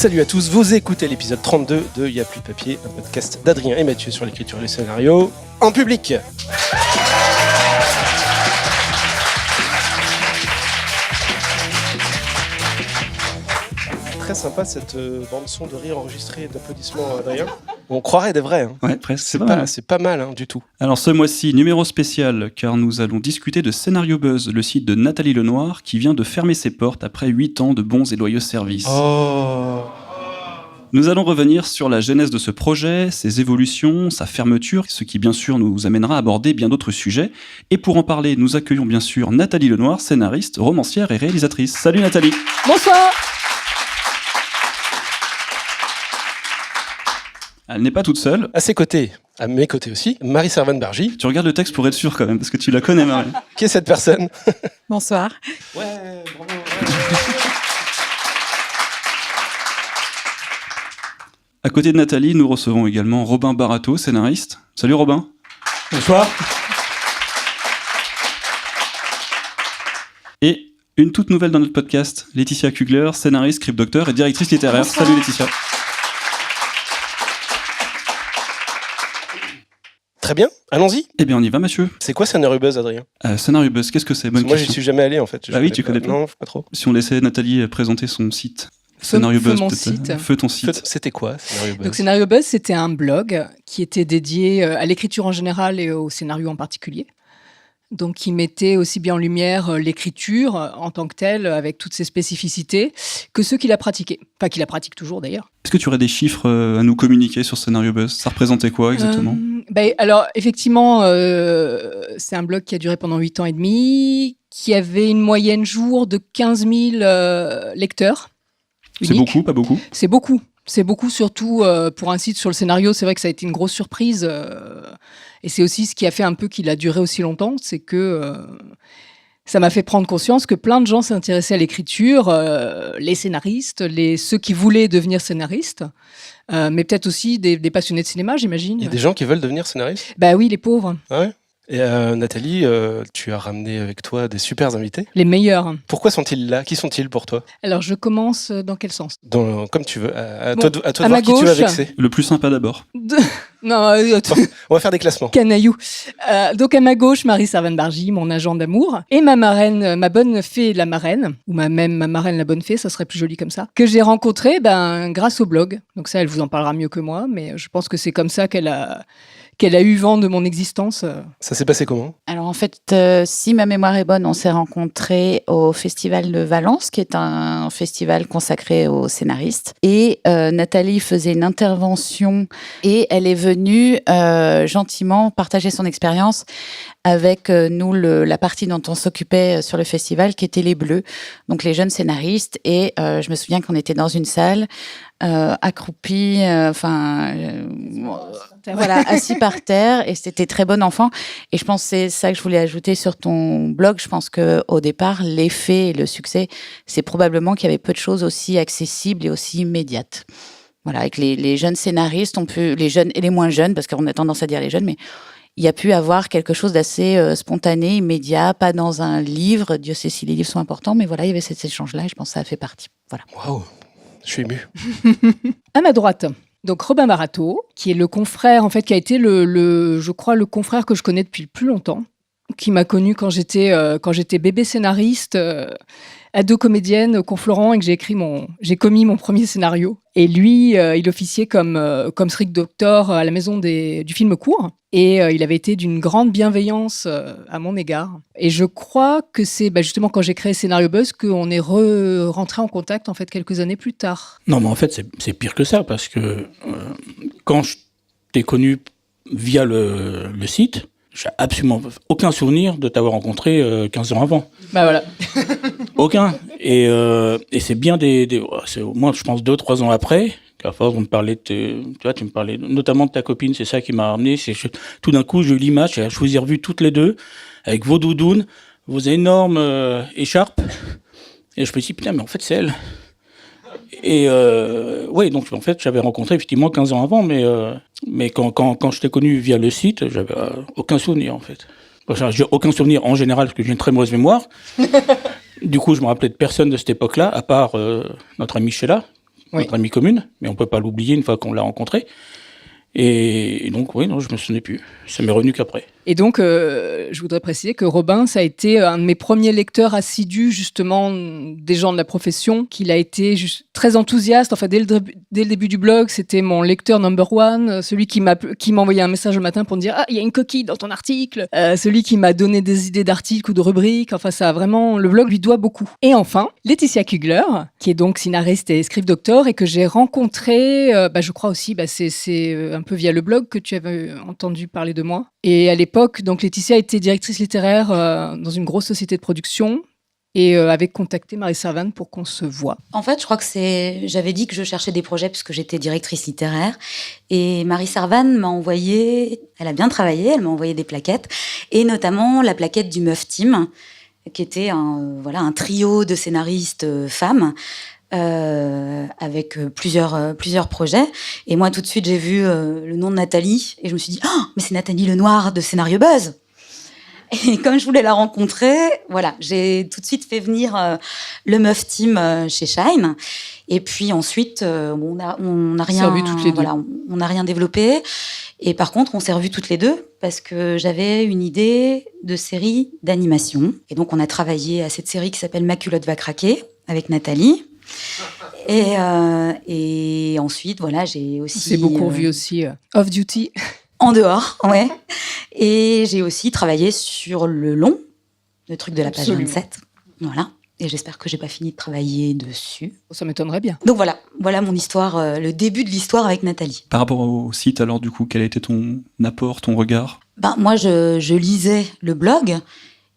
Salut à tous, vous écoutez l'épisode 32 de Y'a plus de papier, un podcast d'Adrien et Mathieu sur l'écriture et les scénarios en public. Très sympa cette bande-son de rire enregistrée d'applaudissements, Adrien. On croirait des vrais. Hein. Ouais, presque. C'est pas mal du tout. Alors ce mois-ci, numéro spécial, car nous allons discuter de Scénario Buzz, le site de Nathalie Lenoir, qui vient de fermer ses portes après 8 ans de bons et loyaux services. Oh. Nous allons revenir sur la genèse de ce projet, ses évolutions, sa fermeture, ce qui bien sûr nous amènera à aborder bien d'autres sujets. Et pour en parler, nous accueillons bien sûr Nathalie Lenoir, scénariste, romancière et réalisatrice. Salut Nathalie. Bonsoir. Elle n'est pas toute seule. À ses côtés, à mes côtés aussi, Marie Servan-Bargy. Tu regardes le texte pour être sûr quand même, parce que tu la connais Marie. Qui est cette personne? Bonsoir. Ouais, bravo. À côté de Nathalie, nous recevons également Robin Barato, scénariste. Salut Robin. Bonsoir. Et une toute nouvelle dans notre podcast, Laetitia Kugler, scénariste, script docteur et directrice littéraire. Bonsoir. Salut Laetitia. Très bien, allons-y. Eh bien on y va Mathieu. C'est quoi Scénario Buzz, Adrien? Scénario Buzz, qu'est-ce que c'est? Bonne Moi, j'y question. suis jamais allé en fait. Ah oui, tu connais pas? Non, pas trop. Si on laissait Nathalie présenter son site. Feu Scénario Buzz, mon peut-être. site. Feu ton site. C'était quoi Scénario Buzz? Donc Scénario Buzz, c'était un blog qui était dédié à l'écriture en général et au scénario en particulier. Donc qui mettait aussi bien en lumière l'écriture en tant que telle, avec toutes ses spécificités, que ceux qui la pratiquaient. Enfin, qui la pratiquent toujours d'ailleurs. Est-ce que tu aurais des chiffres à nous communiquer sur Scénario Buzz? Ça représentait quoi exactement? Alors effectivement, c'est un blog qui a duré pendant 8 ans et demi, qui avait une moyenne jour de 15 000 lecteurs. C'est uniques. beaucoup, pas beaucoup? C'est beaucoup. C'est beaucoup, surtout pour un site sur le scénario. C'est vrai que ça a été une grosse surprise. Et c'est aussi ce qui a fait un peu qu'il a duré aussi longtemps. C'est que ça m'a fait prendre conscience que plein de gens s'intéressaient à l'écriture, les scénaristes, ceux qui voulaient devenir scénaristes, mais peut-être aussi des passionnés de cinéma, j'imagine. Il y a des gens qui veulent devenir scénaristes? Bah oui, les pauvres. Ah ouais. Et Nathalie, tu as ramené avec toi des super invités. Les meilleurs. Pourquoi sont-ils là? Qui sont-ils pour toi? Alors, je commence dans quel sens? Comme tu veux. À Bon, toi de à voir ma qui tu vas gauche. vexer. Le plus sympa d'abord. Non, On va faire des classements. canaillou. Donc à ma gauche, Marie Servan-Bargy, mon agent d'amour, et ma marraine, ma bonne fée la marraine, ou ma marraine la bonne fée, ça serait plus joli comme ça, que j'ai rencontrée grâce au blog. Donc ça, elle vous en parlera mieux que moi, mais je pense que c'est comme ça qu'elle a eu vent de mon existence. Ça s'est passé comment? Alors en fait, si ma mémoire est bonne, on s'est rencontrés au Festival de Valence, qui est un festival consacré aux scénaristes. Et Nathalie faisait une intervention et elle est venue gentiment partager son expérience avec nous, la partie dont on s'occupait sur le festival, qui était les Bleus, donc les jeunes scénaristes. Et je me souviens qu'on était dans une salle accroupis, voilà, assis par terre, et c'était très bon enfant. Et je pense que c'est ça que je voulais ajouter sur ton blog. Je pense qu'au départ, l'effet et le succès, c'est probablement qu'il y avait peu de choses aussi accessibles et aussi immédiates. Voilà, avec les jeunes scénaristes, les jeunes et les moins jeunes, parce qu'on a tendance à dire les jeunes, mais il y a pu avoir quelque chose d'assez spontané, immédiat, pas dans un livre. Dieu sait si les livres sont importants, mais voilà, il y avait cet échange-là et je pense que ça a fait partie. Voilà. Waouh, je suis ému. À ma droite, donc Robin Barato, qui est le confrère, en fait, qui a été je crois, le confrère que je connais depuis le plus longtemps, qui m'a connue quand j'étais bébé scénariste, ado comédienne au Conflorent, et que j'ai commis mon premier scénario. Et lui, il officiait comme script doctor à la maison du film court. Et il avait été d'une grande bienveillance à mon égard. Et je crois que c'est justement quand j'ai créé Scénario Buzz qu'on est rentré en contact en fait quelques années plus tard. Non, mais en fait, c'est pire que ça, parce que quand je t'ai connu via le site, j'ai absolument aucun souvenir de t'avoir rencontré 15 ans avant. Bah voilà. Aucun. Et c'est bien c'est au moins, je pense, 2-3 ans après, qu'à force, tu me parlais notamment de ta copine, c'est ça qui m'a ramené. Tout d'un coup, j'ai eu l'image, je vous ai revus toutes les deux, avec vos doudounes, vos énormes écharpes. Et je me suis dit, putain, mais en fait, c'est elle. Et oui, donc en fait, j'avais rencontré effectivement 15 ans avant, mais quand je t'ai connu via le site, j'avais aucun souvenir en fait. Enfin, j'ai aucun souvenir en général parce que j'ai une très mauvaise mémoire. Du coup, je me rappelais de personne de cette époque-là, à part notre ami Sheila, Oui. notre amie commune, mais on peut pas l'oublier une fois qu'on l'a rencontrée. Et donc, oui, non, je me souvenais plus. Ça m'est revenu qu'après. Et donc, je voudrais préciser que Robin, ça a été un de mes premiers lecteurs assidus, justement, des gens de la profession, qu'il a été très enthousiaste. Enfin, dès le début du blog, c'était mon lecteur number one, celui qui m'a envoyé un message le matin pour me dire « Ah, il y a une coquille dans ton article !» Celui qui m'a donné des idées d'articles ou de rubriques. Enfin, ça a vraiment... Le blog lui doit beaucoup. Et enfin, Laetitia Kugler, qui est donc scénariste et script doctor, et que j'ai rencontré, je crois aussi, c'est un peu via le blog que tu avais entendu parler de moi. Et à l'époque, donc Laetitia était directrice littéraire dans une grosse société de production et avait contacté Marie Servan pour qu'on se voit. En fait, je crois que j'avais dit que je cherchais des projets puisque j'étais directrice littéraire. Et Marie Servan m'a envoyé, elle a bien travaillé, elle m'a envoyé des plaquettes. Et notamment la plaquette du Meuf Team, qui était un trio de scénaristes femmes. Avec plusieurs projets. Et moi, tout de suite, j'ai vu le nom de Nathalie et je me suis dit « Oh, mais c'est Nathalie Lenoir de Scénario Buzz !» Et comme je voulais la rencontrer, voilà, j'ai tout de suite fait venir le Meuf Team chez Shine. Et puis ensuite, on n'a rien, revu toutes les deux. Voilà, on n'a rien développé. Et par contre, on s'est revus toutes les deux parce que j'avais une idée de série d'animation. Et donc, on a travaillé à cette série qui s'appelle Ma culotte va craquer avec Nathalie. Et ensuite, voilà, j'ai aussi... C'est beaucoup revu aussi. Off Duty. En dehors, ouais. Et j'ai aussi travaillé sur le long, le truc de la page Absolument. 27. Voilà. Et j'espère que j'ai pas fini de travailler dessus. Ça m'étonnerait bien. Donc voilà mon histoire, le début de l'histoire avec Nathalie. Par rapport au site, alors du coup, quel a été ton apport, ton regard ? Moi, je lisais le blog.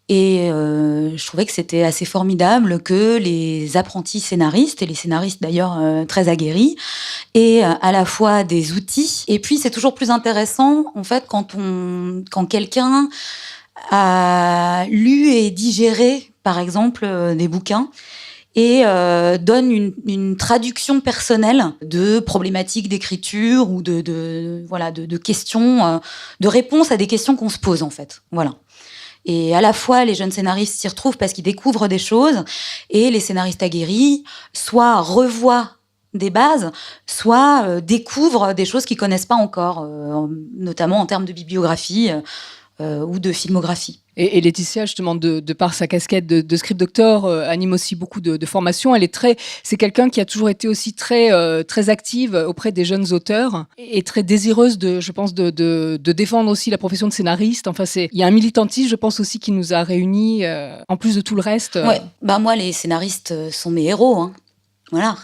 Et je trouvais que c'était assez formidable que les apprentis scénaristes, et les scénaristes d'ailleurs très aguerris, aient à la fois des outils. Et puis c'est toujours plus intéressant en fait quand quelqu'un a lu et digéré par exemple des bouquins et donne une traduction personnelle de problématiques d'écriture ou de questions, de réponses à des questions qu'on se pose en fait. Voilà. Et à la fois, les jeunes scénaristes s'y retrouvent parce qu'ils découvrent des choses, et les scénaristes aguerris, soit revoient des bases, soit découvrent des choses qu'ils connaissent pas encore, notamment en termes de bibliographie ou de filmographie. Et Laetitia, justement, de par sa casquette de script doctor, anime aussi beaucoup de formations. C'est quelqu'un qui a toujours été aussi très active auprès des jeunes auteurs et très désireuse je pense, de défendre aussi la profession de scénariste. Enfin, il y a un militantisme, je pense aussi, qui nous a réunis, en plus de tout le reste. Ouais. Moi, les scénaristes sont mes héros, hein. Voilà.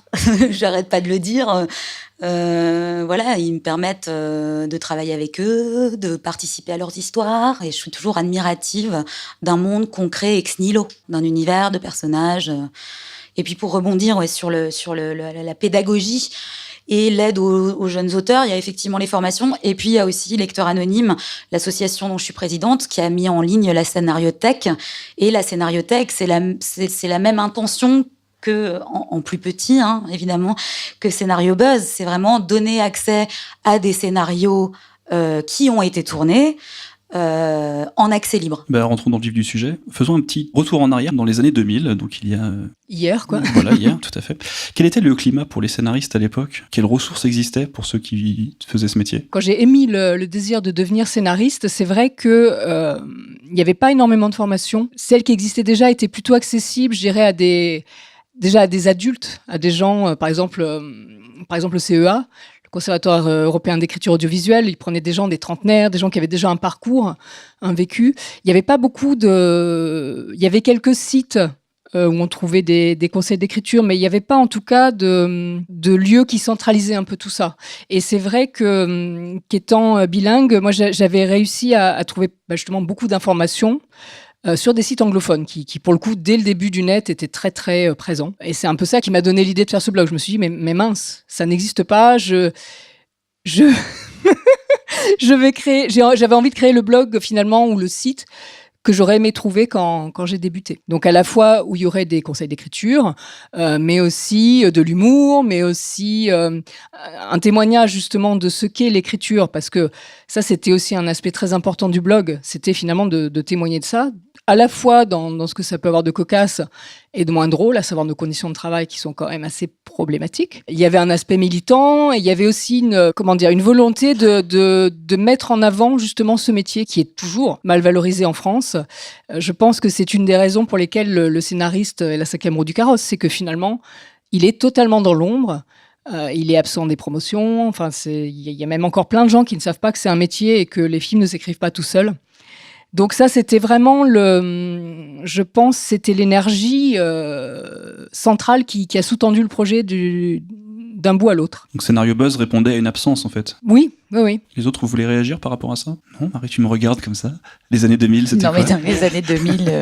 J'arrête pas de le dire. Voilà, ils me permettent de travailler avec eux, de participer à leurs histoires, et je suis toujours admirative d'un monde concret ex nihilo, d'un univers de personnages. Et puis pour rebondir sur la pédagogie et l'aide aux jeunes auteurs, il y a effectivement les formations, et puis il y a aussi Lecteurs Anonymes, l'association dont je suis présidente, qui a mis en ligne la scénariothèque. Et la scénariothèque, c'est la même intention que en plus petit, hein, évidemment, que Scénario Buzz. C'est vraiment donner accès à des scénarios qui ont été tournés en accès libre. Rentrons dans le vif du sujet. Faisons un petit retour en arrière dans les années 2000, donc il y a... Hier, quoi. Voilà, hier, tout à fait. Quel était le climat pour les scénaristes à l'époque ? Quelles ressources existaient pour ceux qui faisaient ce métier ? Quand j'ai émis le désir de devenir scénariste, c'est vrai que il n'y avait pas énormément de formations. Celles qui existaient déjà étaient plutôt accessibles, je dirais, à des adultes, à des gens, par exemple le CEA, le Conservatoire européen d'écriture audiovisuelle. Ils prenaient des gens, des trentenaires, des gens qui avaient déjà un parcours, un vécu. Il n'y avait pas beaucoup il y avait quelques sites où on trouvait des conseils d'écriture, mais il n'y avait pas en tout cas de lieux qui centralisaient un peu tout ça. Et c'est vrai qu'étant bilingue, moi j'avais réussi à trouver justement beaucoup d'informations sur des sites anglophones qui, pour le coup, dès le début du net, étaient très, très présents. Et c'est un peu ça qui m'a donné l'idée de faire ce blog. Je me suis dit, mais mince, ça n'existe pas. Je vais créer... J'avais envie de créer le blog, finalement, ou le site que j'aurais aimé trouver quand j'ai débuté. Donc, à la fois où il y aurait des conseils d'écriture, mais aussi de l'humour, mais aussi un témoignage, justement, de ce qu'est l'écriture. Parce que ça, c'était aussi un aspect très important du blog. C'était finalement de témoigner de ça, à la fois dans ce que ça peut avoir de cocasse et de moins drôle, à savoir nos conditions de travail qui sont quand même assez problématiques. Il y avait un aspect militant et il y avait aussi une volonté de mettre en avant justement ce métier qui est toujours mal valorisé en France. Je pense que c'est une des raisons pour lesquelles le scénariste est la cinquième roue du carrosse, c'est que finalement, il est totalement dans l'ombre. Il est absent des promotions. Enfin, il y a même encore plein de gens qui ne savent pas que c'est un métier et que les films ne s'écrivent pas tout seuls. Donc ça, c'était vraiment je pense, c'était l'énergie centrale qui a sous-tendu le projet d'un bout à l'autre. Donc Scénario Buzz répondait à une absence en fait. Oui. Les autres, vous voulez réagir par rapport à ça? Non, Marie, tu me regardes comme ça. Les années 2000, c'était Non, quoi? mais dans les années 2000...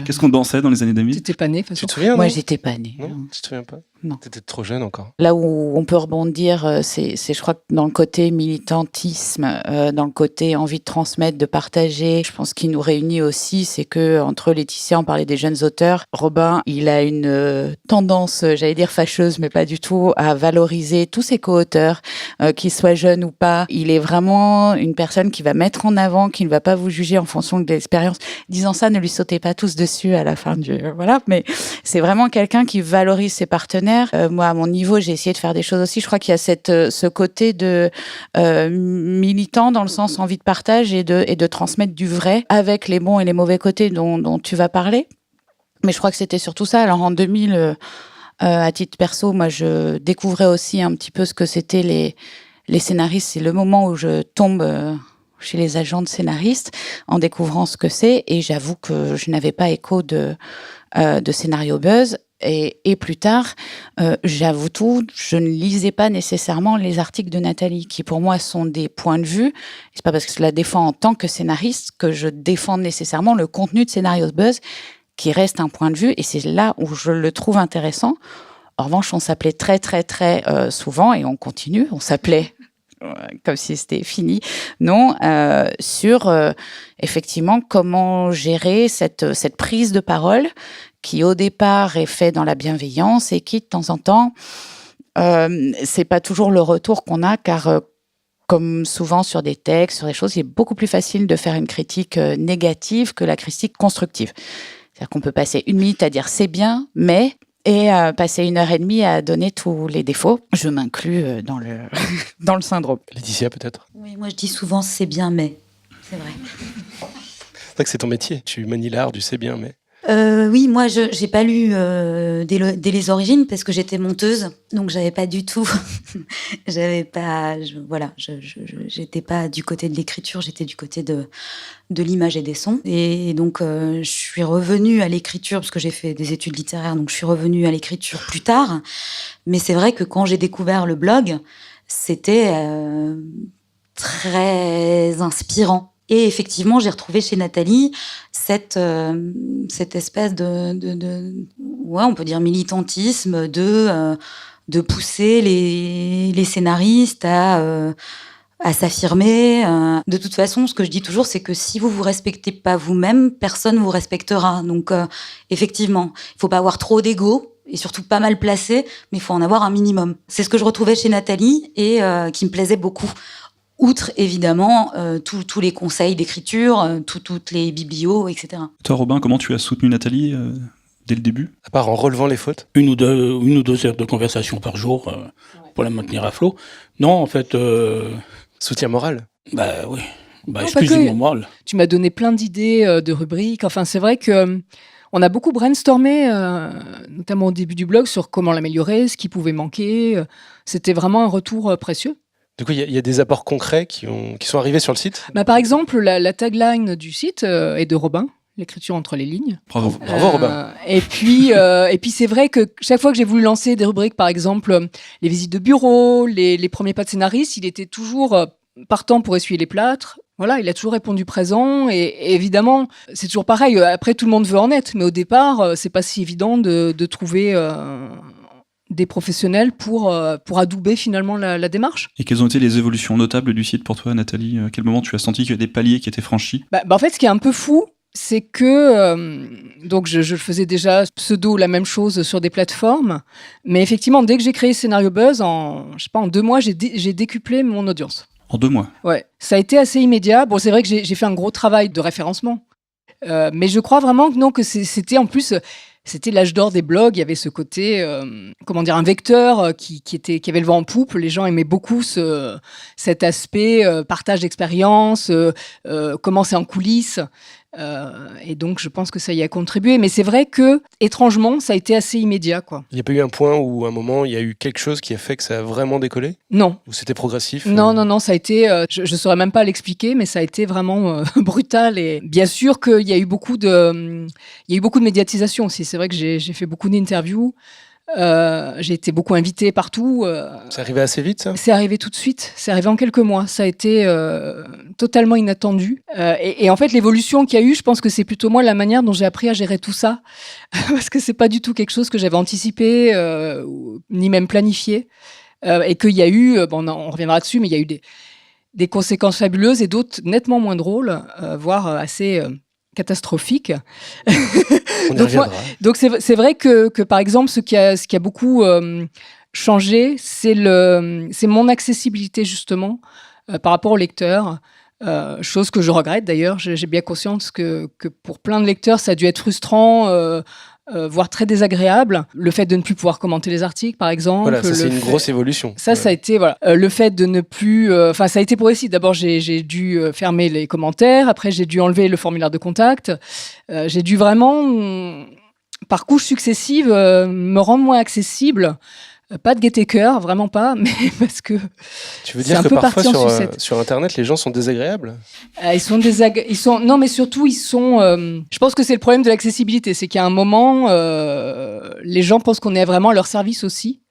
Qu'est-ce qu'on dansait dans les années 2000? T'étais pas né, de toute Tu façon. te souviens? Moi, non j'étais pas née. Non, tu te souviens pas? Non. T'étais trop jeune encore. Là où on peut rebondir, c'est je crois que dans le côté militantisme, dans le côté envie de transmettre, de partager, je pense qu'il nous réunit aussi, c'est que entre Laetitia, on parlait des jeunes auteurs, Robin, il a une tendance, j'allais dire fâcheuse, mais pas du tout, à valoriser tous ses co-auteurs, qu'ils soient jeunes ou pas. Il est vraiment une personne qui va mettre en avant, qui ne va pas vous juger en fonction de l'expérience. Disant ça, ne lui sautez pas tous dessus à la fin du... voilà, mais c'est vraiment quelqu'un qui valorise ses partenaires. Moi, à mon niveau, j'ai essayé de faire des choses aussi. Je crois qu'il y a ce côté de militant, dans le sens envie de partage et de transmettre du vrai, avec les bons et les mauvais côtés dont tu vas parler. Mais je crois que c'était surtout ça. Alors en 2000, à titre perso, moi, je découvrais aussi un petit peu ce que c'était les scénaristes. C'est le moment où je tombe chez les agents de scénaristes en découvrant ce que c'est. Et j'avoue que je n'avais pas écho de Scénario Buzz. Et plus tard, j'avoue tout, je ne lisais pas nécessairement les articles de Nathalie, qui pour moi sont des points de vue. C'est pas parce que je la défends en tant que scénariste que je défends nécessairement le contenu de Scénario Buzz, qui reste un point de vue. Et c'est là où je le trouve intéressant. En revanche, on s'appelait très, très, très souvent, et on continue, on s'appelait comme si c'était fini, non, sur effectivement comment gérer cette prise de parole qui au départ est faite dans la bienveillance et qui de temps en temps, c'est pas toujours le retour qu'on a, car comme souvent sur des textes, sur des choses, il est beaucoup plus facile de faire une critique négative que la critique constructive. C'est-à-dire qu'on peut passer 1 minute à dire c'est bien, mais... et passer 1h30 à donner tous les défauts. Je m'inclus dans le syndrome. Laetitia, peut-être? Oui, moi je dis souvent c'est bien, mais c'est vrai. C'est vrai que c'est ton métier. Tu manies l'art du c'est bien, mais... Oui, moi j'ai pas lu dès les origines parce que j'étais monteuse, donc j'avais pas du tout, j'étais pas du côté de l'écriture, j'étais du côté de l'image et des sons. Et donc je suis revenue à l'écriture parce que j'ai fait des études littéraires, donc je suis revenue à l'écriture plus tard. Mais c'est vrai que quand j'ai découvert le blog, c'était très inspirant. Et effectivement, j'ai retrouvé chez Nathalie cette espèce ouais, on peut dire militantisme de pousser les scénaristes à s'affirmer. De toute façon, ce que je dis toujours, c'est que si vous respectez pas vous-même, personne vous respectera. Donc, effectivement, il faut pas avoir trop d'ego et surtout pas mal placé, mais il faut en avoir un minimum. C'est ce que je retrouvais chez Nathalie et qui me plaisait beaucoup. Outre, évidemment, tous les conseils d'écriture, toutes les biblios, etc. Toi, Robin, comment tu as soutenu Nathalie dès le début? À part en relevant les fautes? 1 ou 2 heures de conversation par jour pour la maintenir à flot. Non, en fait... Soutien moral? Bah oui. Bah, Non, excusez-moi, moi. Tu m'as donné plein d'idées de rubriques. Enfin, c'est vrai que on a beaucoup brainstormé, notamment au début du blog, sur comment l'améliorer, ce qui pouvait manquer. C'était vraiment un retour précieux. Du coup, il y a des apports concrets qui sont arrivés sur le site? Bah, par exemple, la tagline du site est de Robin, l'écriture entre les lignes. Bravo. Bravo, Robin. Et puis c'est vrai que chaque fois que j'ai voulu lancer des rubriques, par exemple, les visites de bureau, les premiers pas de scénariste, il était toujours partant pour essuyer les plâtres. Voilà, il a toujours répondu présent. Et évidemment, c'est toujours pareil. Après, tout le monde veut en être. Mais au départ, c'est pas si évident de trouver... des professionnels pour adouber finalement la démarche. Et quelles ont été les évolutions notables du site pour toi, Nathalie? À quel moment tu as senti qu'il y a des paliers qui étaient franchis? En fait, ce qui est un peu fou, c'est que donc je faisais déjà pseudo la même chose sur des plateformes, mais effectivement, dès que j'ai créé Scénario Buzz, en 2 mois, j'ai décuplé mon audience. En 2 mois? Ouais, ça a été assez immédiat. Bon, c'est vrai que j'ai fait un gros travail de référencement, mais je crois vraiment que non, que c'était en plus... c'était l'âge d'or des blogs. Il y avait ce côté, un vecteur qui avait le vent en poupe. Les gens aimaient beaucoup cet aspect partage d'expérience, comment c'est en coulisses. Et donc, je pense que ça y a contribué. Mais c'est vrai que, étrangement, ça a été assez immédiat, quoi. Il n'y a pas eu un point où, à un moment, il y a eu quelque chose qui a fait que ça a vraiment décollé ? Non. Ou c'était progressif ? Non, ça a été... je ne saurais même pas l'expliquer, mais ça a été vraiment brutal. Et bien sûr qu'il y a eu beaucoup de médiatisation aussi. C'est vrai que j'ai fait beaucoup d'interviews. J'ai été beaucoup invitée partout. C'est arrivé assez vite, ça ? C'est arrivé tout de suite. C'est arrivé en quelques mois. Ça a été totalement inattendu. Et en fait, l'évolution qu'il y a eu, je pense que c'est plutôt moi la manière dont j'ai appris à gérer tout ça. Parce que c'est pas du tout quelque chose que j'avais anticipé, ni même planifié. Et qu'il y a eu, on reviendra dessus, mais il y a eu des conséquences fabuleuses et d'autres nettement moins drôles, voire assez catastrophiques. On y reviendra. Donc c'est vrai que par exemple, ce qui a beaucoup changé, c'est mon accessibilité justement par rapport au lecteur. Chose que je regrette d'ailleurs. J'ai bien conscience que pour plein de lecteurs, ça a dû être frustrant, voire très désagréable. Le fait de ne plus pouvoir commenter les articles, par exemple. Voilà, ça c'est une grosse évolution. Ça a été, voilà. Le fait de ne plus... ça a été progressif. D'abord, j'ai dû fermer les commentaires. Après, j'ai dû enlever le formulaire de contact. J'ai dû vraiment, par couches successives, me rendre moins accessible. Pas de gaieté cœur, vraiment pas, mais parce que tu veux dire que parfois sur Internet, les gens sont désagréables ? Non, mais surtout, je pense que c'est le problème de l'accessibilité, c'est qu'à un moment, les gens pensent qu'on est vraiment à leur service aussi,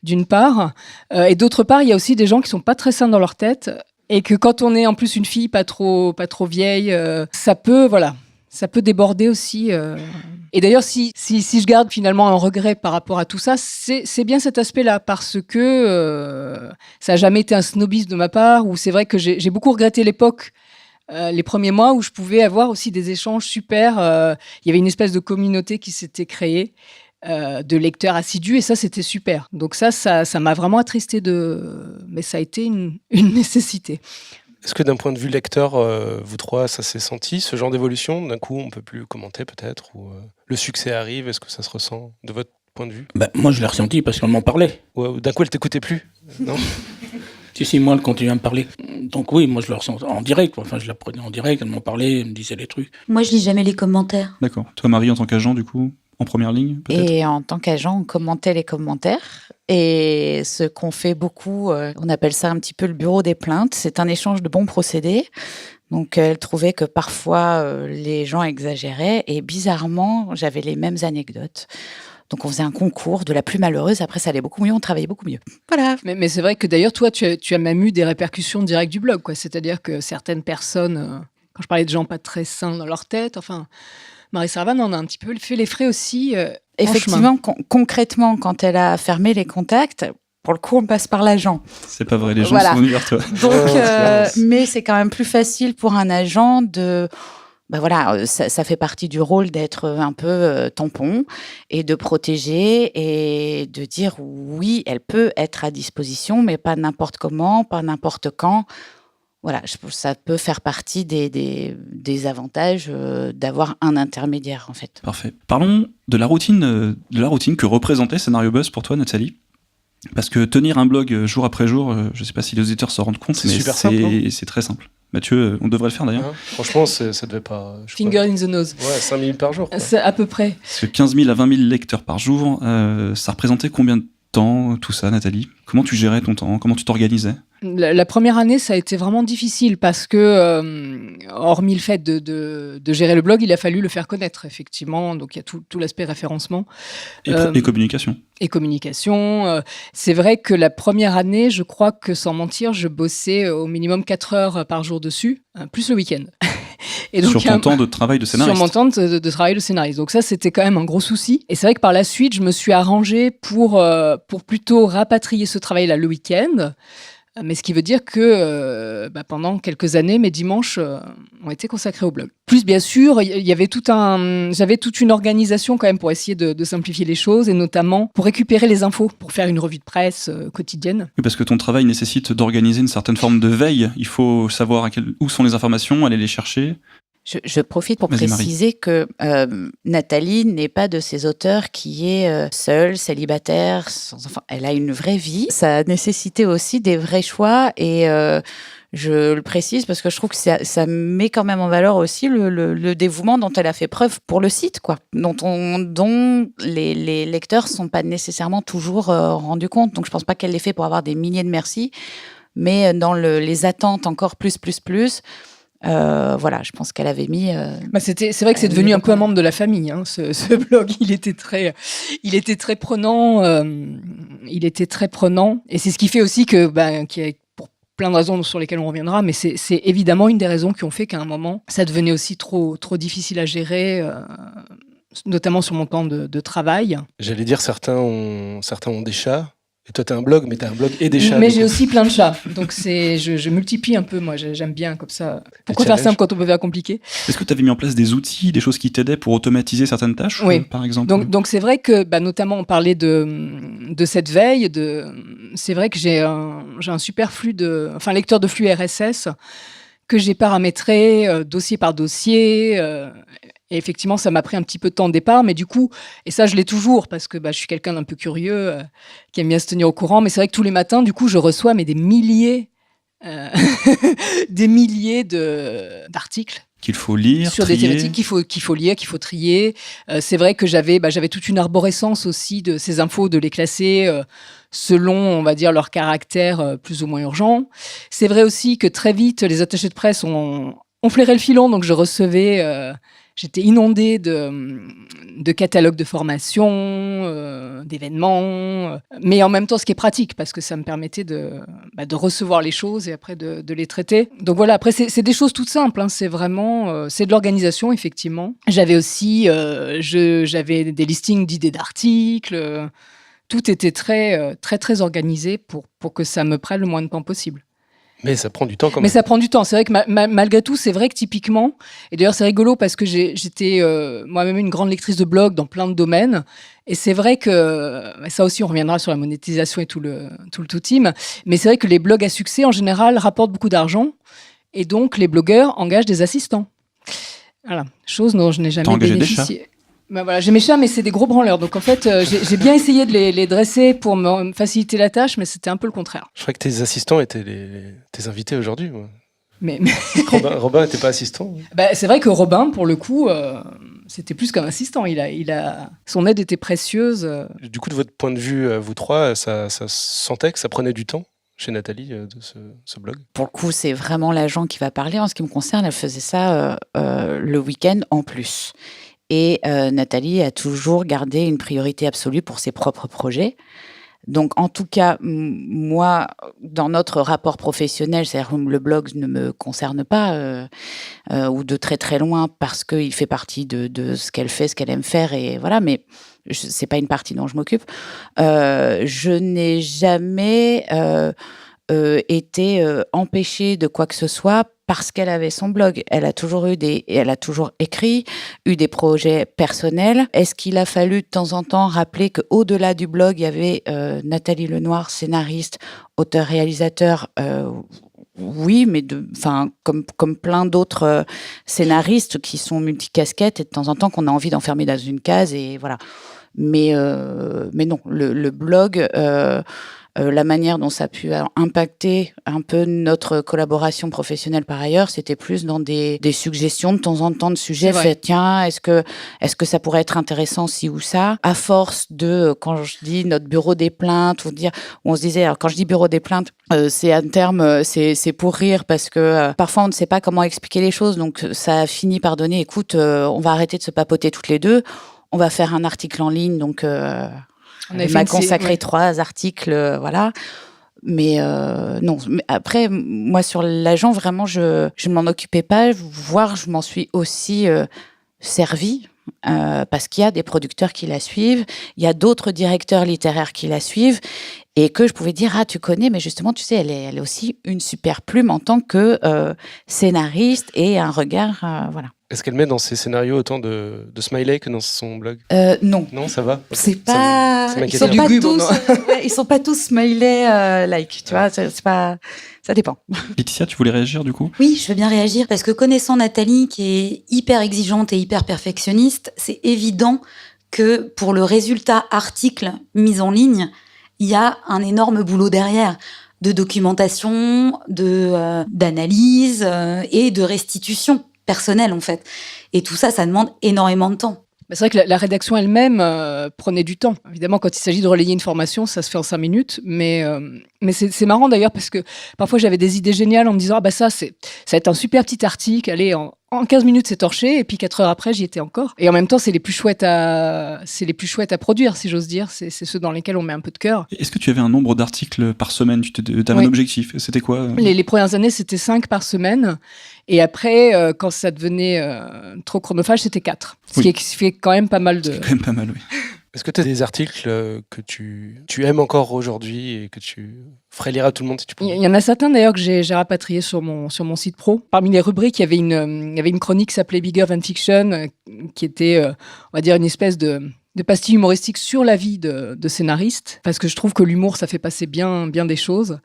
d'une part, et d'autre part, il y a aussi des gens qui sont pas très sains dans leur tête, et que quand on est en plus une fille pas trop vieille, ça peut déborder aussi. Et d'ailleurs, si je garde finalement un regret par rapport à tout ça, c'est bien cet aspect-là, parce que ça n'a jamais été un snobisme de ma part, où c'est vrai que j'ai beaucoup regretté l'époque, les premiers mois, où je pouvais avoir aussi des échanges super. Il y avait une espèce de communauté qui s'était créée, de lecteurs assidus, et ça, c'était super. Donc ça m'a vraiment attristé mais ça a été une nécessité. Est-ce que d'un point de vue lecteur, vous trois, ça s'est senti, ce genre d'évolution ? D'un coup, on ne peut plus commenter peut-être, ou le succès arrive, est-ce que ça se ressent de votre point de vue ? Moi, je l'ai ressenti parce qu'on m'en parlait. Ou d'un coup, elle ne t'écoutait plus ? Non ? Si, moi, elle continue à me parler. Donc oui, moi, je le ressens en direct. Enfin, je la prenais en direct, elle m'en parlait, elle me disait des trucs. Moi, je lis jamais les commentaires. D'accord. Toi, Marie, en tant qu'agent, du coup, en première ligne, peut-être ? Et en tant qu'agent, on commentait les commentaires. Et ce qu'on fait beaucoup, on appelle ça un petit peu le bureau des plaintes. C'est un échange de bons procédés. Donc, elle trouvait que parfois, les gens exagéraient. Et bizarrement, j'avais les mêmes anecdotes. Donc, on faisait un concours de la plus malheureuse. Après, ça allait beaucoup mieux, on travaillait beaucoup mieux. Voilà. Mais c'est vrai que d'ailleurs, toi, tu as même eu des répercussions directes du blog, quoi. C'est-à-dire que certaines personnes, quand je parlais de gens pas très sains dans leur tête, enfin, Marie Servan en a un petit peu fait les frais aussi. Effectivement, concrètement, quand elle a fermé les contacts, pour le coup, on passe par l'agent. C'est pas vrai, les gens Voilà. sont venus vers toi. Donc, mais c'est quand même plus facile pour un agent de... ça fait partie du rôle d'être un peu tampon et de protéger et de dire oui, elle peut être à disposition, mais pas n'importe comment, pas n'importe quand. Voilà, ça peut faire partie des avantages d'avoir un intermédiaire, en fait. Parfait. Parlons de la routine que représentait Scénario Buzz pour toi, Nathalie. Parce que tenir un blog jour après jour, je ne sais pas si les auditeurs s'en rendent compte, c'est mais super simple, c'est très simple. Mathieu, on devrait le faire d'ailleurs. Franchement, ça devait pas... Finger in the nose. Ouais, 5 minutes par jour. Quoi. C'est à peu près. Parce que 15 000 à 20 000 lecteurs par jour, ça représentait combien de temps, tout ça, Nathalie ? Comment tu gérais ton temps ? Comment tu t'organisais ? La première année, ça a été vraiment difficile parce que, hormis le fait de gérer le blog, il a fallu le faire connaître, effectivement. Donc, il y a tout l'aspect référencement. Et communication. Et communication. C'est vrai que la première année, je crois que, sans mentir, je bossais au minimum 4 heures par jour dessus, plus le week-end. Et donc, sur ton temps de travail de scénariste. Sur mon temps de travail de scénariste. Donc ça, c'était quand même un gros souci. Et c'est vrai que par la suite, je me suis arrangée pour plutôt rapatrier ce travail-là le week-end. Mais ce qui veut dire que pendant quelques années, mes dimanches ont été consacrés au blog. Plus, bien sûr, j'avais toute une organisation quand même pour essayer de simplifier les choses, et notamment pour récupérer les infos, pour faire une revue de presse quotidienne. Oui, parce que ton travail nécessite d'organiser une certaine forme de veille. Il faut savoir où sont les informations, aller les chercher. Je profite pour Vas-y, Marie. préciser que Nathalie n'est pas de ces auteurs qui est seule, célibataire, sans enfant. Elle a une vraie vie. Ça a nécessité aussi des vrais choix et je le précise parce que je trouve que ça met quand même en valeur aussi le dévouement dont elle a fait preuve pour le site, quoi, dont les lecteurs sont pas nécessairement toujours rendus compte. Donc je pense pas qu'elle l'ait fait pour avoir des milliers de merci, mais dans les attentes encore plus. Voilà, je pense qu'elle avait mis. C'est vrai que c'est devenu un peu un membre de la famille, hein, ce blog. Il était très prenant. Il était très prenant, et c'est ce qui fait aussi que, qui est pour plein de raisons sur lesquelles on reviendra, mais c'est évidemment une des raisons qui ont fait qu'à un moment, ça devenait aussi trop difficile à gérer. Notamment sur mon temps de travail. J'allais dire, certains ont des chats. Et toi, tu as un blog, mais tu as un blog et des chats. Mais j'ai aussi plein de chats. Donc, je multiplie un peu, moi. J'aime bien comme ça. Pourquoi faire simple quand on peut faire compliqué ? Est-ce que tu avais mis en place des outils, des choses qui t'aidaient pour automatiser certaines tâches, oui. Par exemple ? Donc c'est vrai que, notamment, on parlait de cette veille. C'est vrai que j'ai un super flux lecteur de flux RSS que j'ai paramétré dossier par dossier. Et effectivement, ça m'a pris un petit peu de temps au départ, mais du coup, et ça, je l'ai toujours, parce que je suis quelqu'un d'un peu curieux, qui aime bien se tenir au courant, mais c'est vrai que tous les matins, du coup, je reçois des milliers d'articles. Qu'il faut lire, sur trier. Des thématiques qu'il faut lire, qu'il faut trier. C'est vrai que j'avais toute une arborescence aussi de ces infos, de les classer selon, on va dire, leur caractère plus ou moins urgent. C'est vrai aussi que très vite, les attachés de presse ont flairé le filon, donc je recevais... J'étais inondée de catalogues de formation, d'événements, mais en même temps, ce qui est pratique, parce que ça me permettait de recevoir les choses et après de les traiter. Donc voilà, après, c'est des choses toutes simples, hein, c'est vraiment c'est de l'organisation, effectivement. J'avais aussi j'avais des listings d'idées d'articles. Tout était très organisé pour que ça me prenne le moins de temps possible. Mais ça prend du temps quand même. Mais ça prend du temps. C'est vrai que malgré tout, c'est vrai que typiquement, et d'ailleurs c'est rigolo parce que j'étais moi-même une grande lectrice de blog dans plein de domaines, et c'est vrai que, ça aussi on reviendra sur la monétisation et tout le team, mais c'est vrai que les blogs à succès en général rapportent beaucoup d'argent, et donc les blogueurs engagent des assistants. Voilà, chose dont je n'ai jamais bénéficié. Voilà, j'ai mes chats, mais c'est des gros branleurs. Donc en fait, j'ai bien essayé de les dresser pour me faciliter la tâche, mais c'était un peu le contraire. Je crois que tes assistants étaient tes invités aujourd'hui. Moi. Mais... Robin n'était pas assistant. C'est vrai que Robin, pour le coup, c'était plus qu'un assistant. Son aide était précieuse. Du coup, de votre point de vue, vous trois, ça sentait que ça prenait du temps chez Nathalie de ce blog? Pour le coup, c'est vraiment l'agent qui va parler. En ce qui me concerne, elle faisait ça le week-end en plus. Et Nathalie a toujours gardé une priorité absolue pour ses propres projets. Donc, en tout cas, moi, dans notre rapport professionnel, c'est-à-dire que le blog ne me concerne pas, ou de très très loin, parce qu'il fait partie de ce qu'elle fait, ce qu'elle aime faire, et voilà, mais c'est pas une partie dont je m'occupe. Je n'ai jamais été empêchée de quoi que ce soit parce qu'elle avait son blog. Elle a toujours écrit, eu des projets personnels. Est-ce qu'il a fallu de temps en temps rappeler qu'au-delà du blog, il y avait Nathalie Lenoir, scénariste, auteur-réalisateur, oui, mais comme plein d'autres scénaristes qui sont multicasquettes, et de temps en temps qu'on a envie d'enfermer dans une case, et voilà. Mais non, le blog... la manière dont ça a pu impacter un peu notre collaboration professionnelle par ailleurs, c'était plus dans des suggestions de temps en temps de sujets. Tiens, est-ce que ça pourrait être intéressant ci ou ça? À force de, quand je dis notre bureau des plaintes, on se disait, alors quand je dis bureau des plaintes, c'est un terme, c'est pour rire parce que parfois on ne sait pas comment expliquer les choses, donc ça a fini par donner, écoute, on va arrêter de se papoter toutes les deux, on va faire un article en ligne, donc... On m'a consacré 3 articles, voilà. Mais non. Mais après, moi, sur l'agent, vraiment, je m'en occupais pas, voire je m'en suis aussi servie. Parce qu'il y a des producteurs qui la suivent, il y a d'autres directeurs littéraires qui la suivent, et que je pouvais dire, ah, tu connais, mais justement, tu sais, elle est aussi une super plume en tant que scénariste et un regard, voilà. Est-ce qu'elle met dans ses scénarios autant de smiley que dans son blog? Non. Non, ça va? C'est pas. ça Ils m'inquiète sont un pas peu. tous. Ouais, ils sont pas tous smiley like. Tu vois, c'est pas. Ça dépend. Laetitia, tu voulais réagir du coup? Oui, je veux bien réagir parce que connaissant Nathalie, qui est hyper exigeante et hyper perfectionniste, c'est évident que pour le résultat article mis en ligne, il y a un énorme boulot derrière de documentation, d'analyse et de restitution personnelle en fait. Et tout ça, ça demande énormément de temps. Bah, c'est vrai que la rédaction elle-même prenait du temps. Évidemment, quand il s'agit de relayer une formation, ça se fait en 5 minutes. Mais c'est marrant d'ailleurs parce que parfois j'avais des idées géniales en me disant « Ah bah ça va être un super petit article, allez, en 15 minutes c'est torché. » Et puis 4 heures après, j'y étais encore. Et en même temps, c'est les plus chouettes à produire, si j'ose dire. C'est ceux dans lesquels on met un peu de cœur. Est-ce que tu avais un nombre d'articles par semaine? Tu avais Oui. un objectif? C'était quoi? Les premières années, c'était 5 par semaine. Et après, quand ça devenait trop chronophage, c'était 4. Ce Oui. qui fait quand même pas mal de... C'est quand même pas mal, oui. Est-ce que tu as des articles que tu aimes encore aujourd'hui et que tu ferais lire à tout le monde si tu Il pouvais? y en a certains d'ailleurs que j'ai rapatriés sur mon site pro. Parmi les rubriques, il y avait une chronique qui s'appelait Bigger Than Fiction, qui était, on va dire, une espèce de pastille humoristique sur la vie de scénariste, parce que je trouve que l'humour, ça fait passer bien des choses.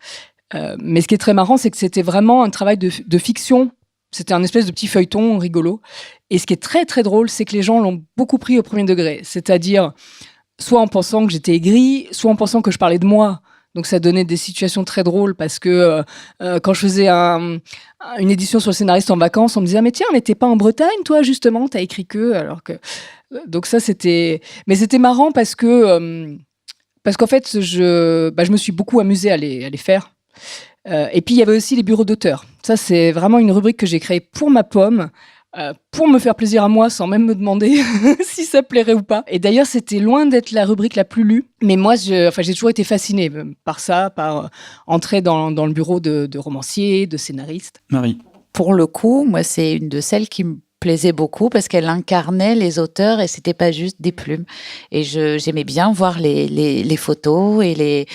Mais ce qui est très marrant, c'est que c'était vraiment un travail de fiction. C'était un espèce de petit feuilleton rigolo. Et ce qui est très, très drôle, c'est que les gens l'ont beaucoup pris au premier degré. C'est-à-dire, soit en pensant que j'étais aigrie, soit en pensant que je parlais de moi. Donc ça donnait des situations très drôles parce que quand je faisais une édition sur le scénariste en vacances, on me disait « Ah mais tiens, mais t'es pas en Bretagne, toi, justement, t'as écrit que… » alors que… Donc ça, c'était… Mais c'était marrant parce qu'en fait, je me suis beaucoup amusée à les faire. Et puis, il y avait aussi les bureaux d'auteurs. Ça, c'est vraiment une rubrique que j'ai créée pour ma pomme, pour me faire plaisir à moi, sans même me demander si ça plairait ou pas. Et d'ailleurs, c'était loin d'être la rubrique la plus lue. Mais moi, j'ai toujours été fascinée par ça, par entrer dans le bureau de romanciers, de scénaristes. Marie? Pour le coup, moi, c'est une de celles qui me plaisait beaucoup parce qu'elle incarnait les auteurs et c'était pas juste des plumes. Et j'aimais bien voir les photos et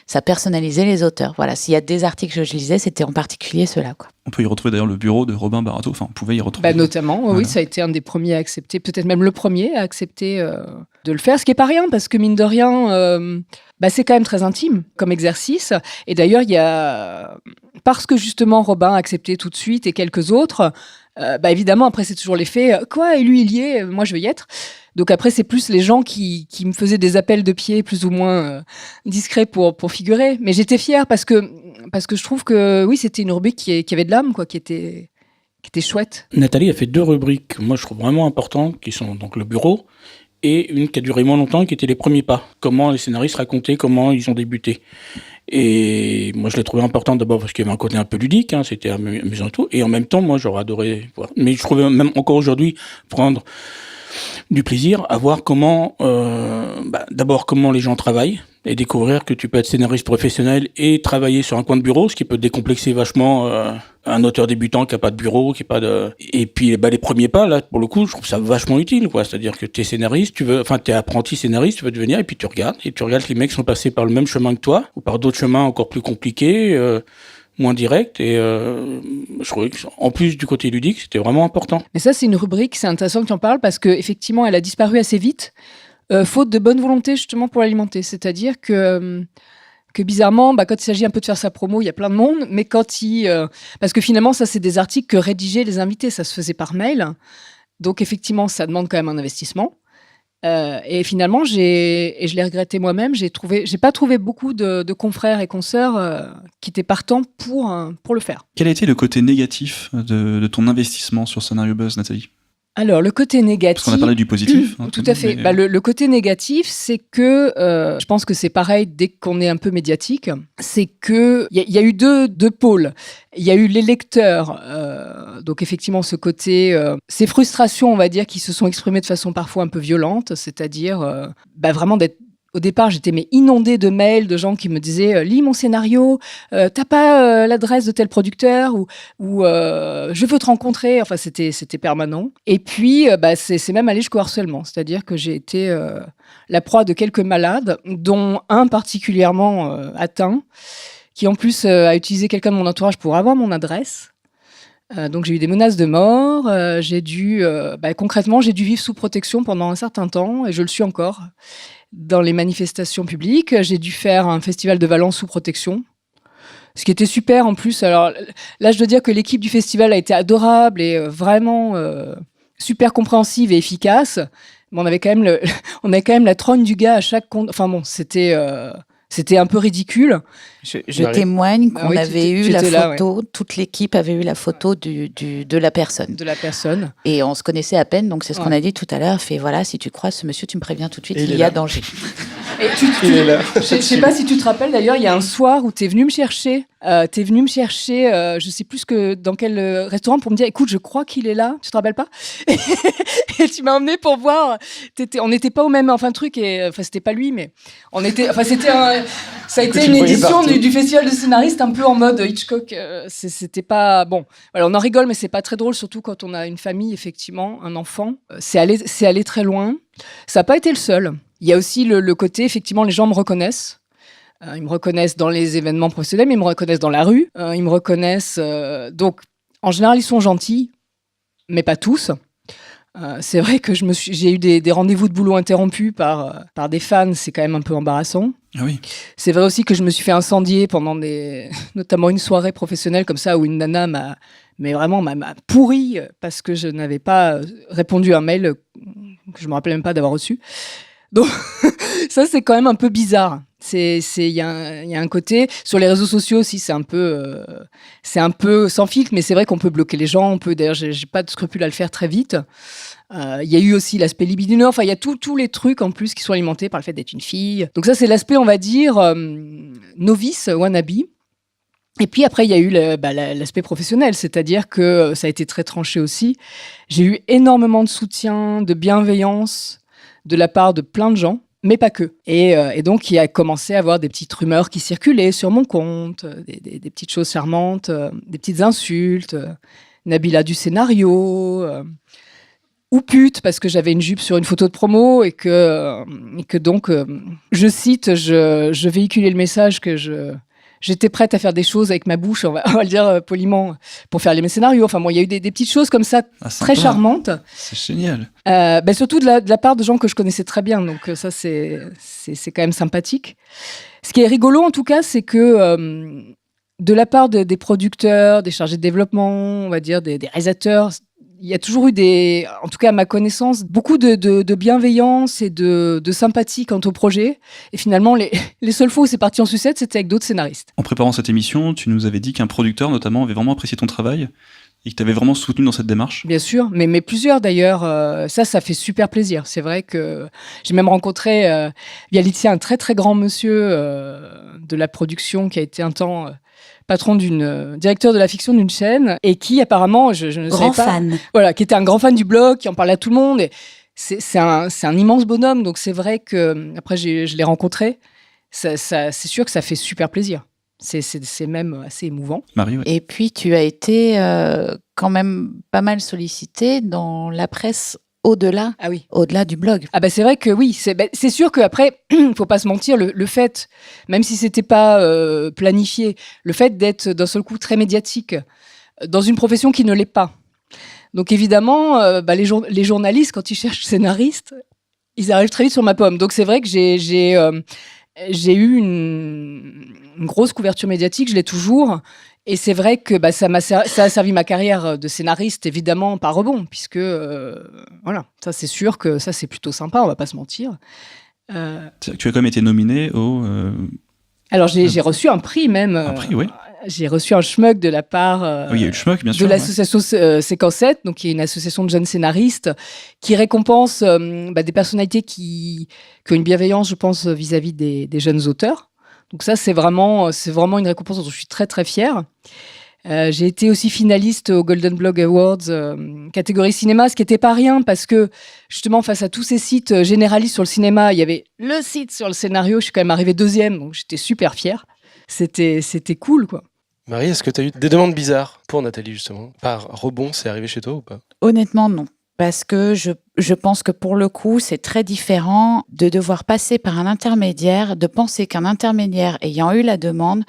ça personnalisait les auteurs. Voilà, s'il y a des articles que je lisais, c'était en particulier ceux-là, quoi. On peut y retrouver d'ailleurs le bureau de Robin Barato. Enfin, on pouvait y retrouver. Notamment, Voilà. oui, ça a été un des premiers à accepter, peut-être même le premier à accepter de le faire, ce qui n'est pas rien, parce que mine de rien, c'est quand même très intime comme exercice. Et d'ailleurs, parce que justement Robin a accepté tout de suite et quelques autres, évidemment, après c'est toujours l'effet « Quoi, et lui il y est, moi je veux y être ». Donc après, c'est plus les gens qui me faisaient des appels de pied plus ou moins discrets pour figurer. Mais j'étais fière parce que je trouve que oui, c'était une rubrique qui avait de l'âme, quoi, qui était chouette. Nathalie a fait 2 rubriques, moi je trouve vraiment importantes, qui sont donc le bureau, et une qui a duré moins longtemps, qui était les premiers pas. Comment les scénaristes racontaient comment ils ont débuté. Et moi je l'ai trouvé important d'abord parce qu'il y avait un côté un peu ludique, c'était amusant et tout. Et en même temps, moi j'aurais adoré voir. Mais je trouvais même encore aujourd'hui prendre du plaisir à voir comment, d'abord comment les gens travaillent et découvrir que tu peux être scénariste professionnel et travailler sur un coin de bureau, ce qui peut décomplexer vachement un auteur débutant qui a pas de bureau, qui a pas de… Et puis les premiers pas, là, pour le coup, je trouve ça vachement utile, quoi. C'est-à-dire que t'es scénariste, t'es apprenti scénariste, tu veux devenir, et puis tu regardes que les mecs sont passés par le même chemin que toi, ou par d'autres chemins encore plus compliqués, moins direct, et je trouvais qu'en plus du côté ludique, c'était vraiment important. Mais ça, c'est une rubrique, c'est intéressant que tu en parles, parce qu'effectivement, elle a disparu assez vite, faute de bonne volonté justement pour l'alimenter. C'est-à-dire que bizarrement, quand il s'agit un peu de faire sa promo, il y a plein de monde, mais parce que finalement, ça, c'est des articles que rédigeaient les invités, ça se faisait par mail, donc effectivement, ça demande quand même un investissement. Et finalement, je l'ai regretté moi-même, j'ai pas trouvé beaucoup de confrères et consoeurs qui étaient partants pour le faire. Quel a été le côté négatif de ton investissement sur Scénario Buzz, Nathalie? Alors, le côté négatif… Parce qu'on a parlé du positif. Tout à fait. Mais… Le côté négatif, c'est que, je pense que c'est pareil dès qu'on est un peu médiatique, c'est qu'il y a eu deux pôles. Il y a eu les lecteurs, donc effectivement ce côté, ces frustrations, on va dire, qui se sont exprimées de façon parfois un peu violente, c'est-à-dire vraiment d'être… Au départ, j'étais inondée de mails de gens qui me disaient « Lis mon scénario, t'as pas l'adresse de tel producteur » ou je veux te rencontrer ». Enfin, c'était permanent. Et puis, c'est même allé jusqu'au harcèlement. C'est-à-dire que j'ai été la proie de quelques malades, dont un particulièrement atteint, qui en plus a utilisé quelqu'un de mon entourage pour avoir mon adresse. Donc j'ai eu des menaces de mort. Concrètement, j'ai dû vivre sous protection pendant un certain temps, et je le suis encore. Dans les manifestations publiques, j'ai dû faire un festival de Valence sous protection. Ce qui était super en plus. Alors là, je dois dire que l'équipe du festival a été adorable et vraiment super compréhensive et efficace. Mais on avait quand même la trogne du gars à chaque compte. Enfin bon, c'était un peu ridicule. Je témoigne qu'on oui, avait eu tu la étais photo, là, ouais. toute l'équipe avait eu la photo de la personne. De la personne. Et on se connaissait à peine, donc c'est ce Ouais. qu'on a dit tout à l'heure. Fait voilà, si tu croises ce monsieur, tu me préviens tout de suite, Et il il est y a là. danger. Et Il est là. Je sais pas si tu te rappelles d'ailleurs, il y a un soir où tu es venu me chercher. Je sais plus dans quel restaurant pour me dire, écoute, je crois qu'il est là. Tu te rappelles pas? Et tu m'as emmené pour voir. On n'était pas au même truc, et c'était pas lui, mais on était. Enfin, ça a Que été tu une voyais édition partout. du festival de scénaristes un peu en mode Hitchcock. C'était pas bon. Voilà, on en rigole, mais c'est pas très drôle, surtout quand on a une famille, effectivement, un enfant. C'est allé très loin. Ça n'a pas été le seul. Il y a aussi le côté, effectivement, les gens me reconnaissent. Ils me reconnaissent dans les événements professionnels, mais ils me reconnaissent dans la rue. Ils me reconnaissent. Donc, en général, ils sont gentils, mais pas tous. C'est vrai que j'ai eu des rendez-vous de boulot interrompus par des fans. C'est quand même un peu embarrassant. Ah oui. C'est vrai aussi que je me suis fait incendier pendant notamment une soirée professionnelle comme ça, où une nana m'a pourri parce que je n'avais pas répondu à un mail que je me rappelais même pas d'avoir reçu. Donc ça, c'est quand même un peu bizarre. Il y a un côté sur les réseaux sociaux aussi, c'est un peu sans filtre, mais c'est vrai qu'on peut bloquer les gens. D'ailleurs, j'ai pas de scrupule à le faire très vite. Il y a eu aussi l'aspect libidineux. Enfin, il y a tous les trucs en plus qui sont alimentés par le fait d'être une fille. Donc ça, c'est l'aspect, on va dire, novice, wannabe. Et puis après, il y a eu l'aspect professionnel, c'est-à-dire que ça a été très tranché aussi. J'ai eu énormément de soutien, de bienveillance de la part de plein de gens, mais pas que. Et donc, il a commencé à avoir des petites rumeurs qui circulaient sur mon compte, des petites choses charmantes, des petites insultes, Nabila du scénario, ou pute, parce que j'avais une jupe sur une photo de promo, et que donc, je cite, je véhiculais le message que j'étais prête à faire des choses avec ma bouche, on va le dire poliment, pour faire mes scénarios. Enfin, bon, il y a eu des petites choses comme ça, très sympa. charmantes. C'est génial. Surtout de la part de gens que je connaissais très bien. Donc ça, c'est quand même sympathique. Ce qui est rigolo, en tout cas, c'est que de la part des producteurs, des chargés de développement, on va dire, des réalisateurs, il y a toujours eu en tout cas à ma connaissance, beaucoup de bienveillance et de sympathie quant au projet. Et finalement, les seules fois où c'est parti en sucette, c'était avec d'autres scénaristes. En préparant cette émission, tu nous avais dit qu'un producteur, notamment, avait vraiment apprécié ton travail et que t'avais vraiment soutenu dans cette démarche. Bien sûr, mais plusieurs d'ailleurs. Ça fait super plaisir. C'est vrai que j'ai même rencontré via Laetitia un très très grand monsieur de la production qui a été un temps patron directeur de la fiction d'une chaîne, et qui apparemment, je ne savais pas, fan. voilà, qui était un grand fan du blog, qui en parlait à tout le monde. Et c'est un immense bonhomme, donc c'est vrai que après je l'ai rencontré. C'est sûr que ça fait super plaisir. C'est même assez émouvant. Marie, ouais. Et puis, tu as été quand même pas mal sollicité dans la presse au-delà, Ah oui. au-delà du blog. Ah bah c'est vrai que oui, c'est sûr qu'après, faut pas se mentir, le fait, même si c'était pas planifié, le fait d'être d'un seul coup très médiatique dans une profession qui ne l'est pas. Donc évidemment, les journalistes, quand ils cherchent scénaristes, ils arrivent très vite sur ma pomme. Donc c'est vrai que j'ai eu une grosse couverture médiatique, je l'ai toujours. Et c'est vrai que ça a servi ma carrière de scénariste, évidemment, par rebond, puisque, voilà, ça c'est sûr que ça c'est plutôt sympa, on va pas se mentir. Tu as quand même été nominé au... Alors j'ai reçu un prix même. Un prix, oui. J'ai reçu un schmuck de la part Oui, il y a eu le schmuck, bien sûr. de l'association Séquencette, donc qui est une association de jeunes scénaristes qui récompense des personnalités qui ont une bienveillance, je pense, vis-à-vis des jeunes auteurs. Donc ça, c'est vraiment une récompense dont je suis très, très fière. J'ai été aussi finaliste au Golden Blog Awards, catégorie cinéma, ce qui n'était pas rien parce que, justement, face à tous ces sites généralistes sur le cinéma, il y avait le site sur le scénario. Je suis quand même arrivée deuxième, donc j'étais super fière. C'était cool, quoi. Marie, est-ce que tu as eu des demandes bizarres pour Nathalie, justement? Par rebond, c'est arrivé chez toi ou pas? Honnêtement, non. Parce que je pense que pour le coup, c'est très différent de devoir passer par un intermédiaire, de penser qu'un intermédiaire ayant eu la demande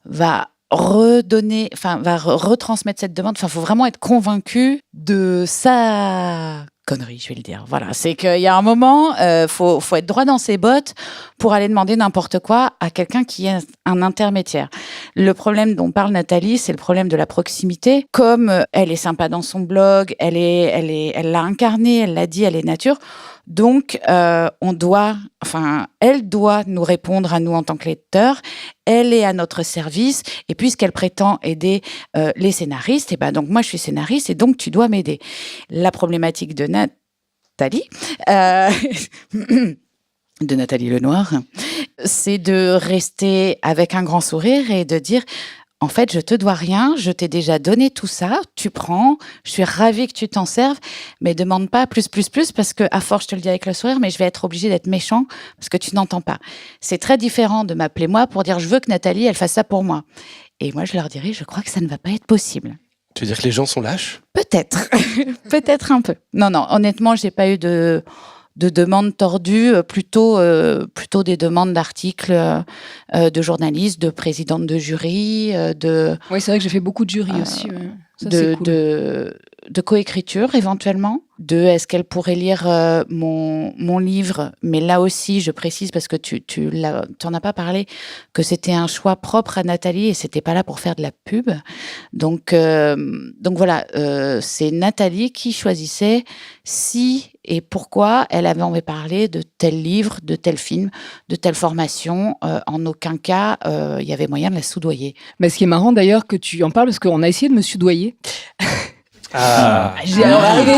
va retransmettre cette demande. Enfin, faut vraiment être convaincu de sa connerie, je vais le dire. Voilà, c'est qu'il y a un moment, faut être droit dans ses bottes pour aller demander n'importe quoi à quelqu'un qui est un intermédiaire. Le problème dont parle Nathalie, c'est le problème de la proximité. Comme elle est sympa dans son blog, elle l'a incarné, elle l'a dit, elle est nature. Donc, elle doit nous répondre à nous en tant que lecteurs. Elle est à notre service. Et puisqu'elle prétend aider les scénaristes, et ben donc moi je suis scénariste et donc tu dois m'aider. La problématique de Nathalie, de Nathalie Lenoir, c'est de rester avec un grand sourire et de dire. En fait, je te dois rien, je t'ai déjà donné tout ça, tu prends, je suis ravie que tu t'en serves, mais demande pas plus, parce que, à force, je te le dis avec le sourire, mais je vais être obligée d'être méchant parce que tu n'entends pas. C'est très différent de m'appeler moi pour dire, je veux que Nathalie, elle fasse ça pour moi. Et moi, je leur dirais, je crois que ça ne va pas être possible. Tu veux dire que les gens sont lâches ? Peut-être, peut-être un peu. Non, honnêtement, j'ai pas eu de demandes tordues, plutôt des demandes d'articles de journalistes, de présidentes de jury, Oui, c'est vrai que j'ai fait beaucoup de jury aussi. Ouais. Ça, c'est cool. de coécriture éventuellement, est-ce qu'elle pourrait lire mon livre, mais là aussi je précise parce que tu n'en as pas parlé, que c'était un choix propre à Nathalie et c'était pas là pour faire de la pub. Donc voilà, c'est Nathalie qui choisissait si et pourquoi elle avait envie de parler de tel livre, de tel film, de telle formation. En aucun cas il y avait moyen de la soudoyer. Mais ce qui est marrant d'ailleurs que tu en parles, parce qu'on a essayé de me soudoyer. J'ai arrivé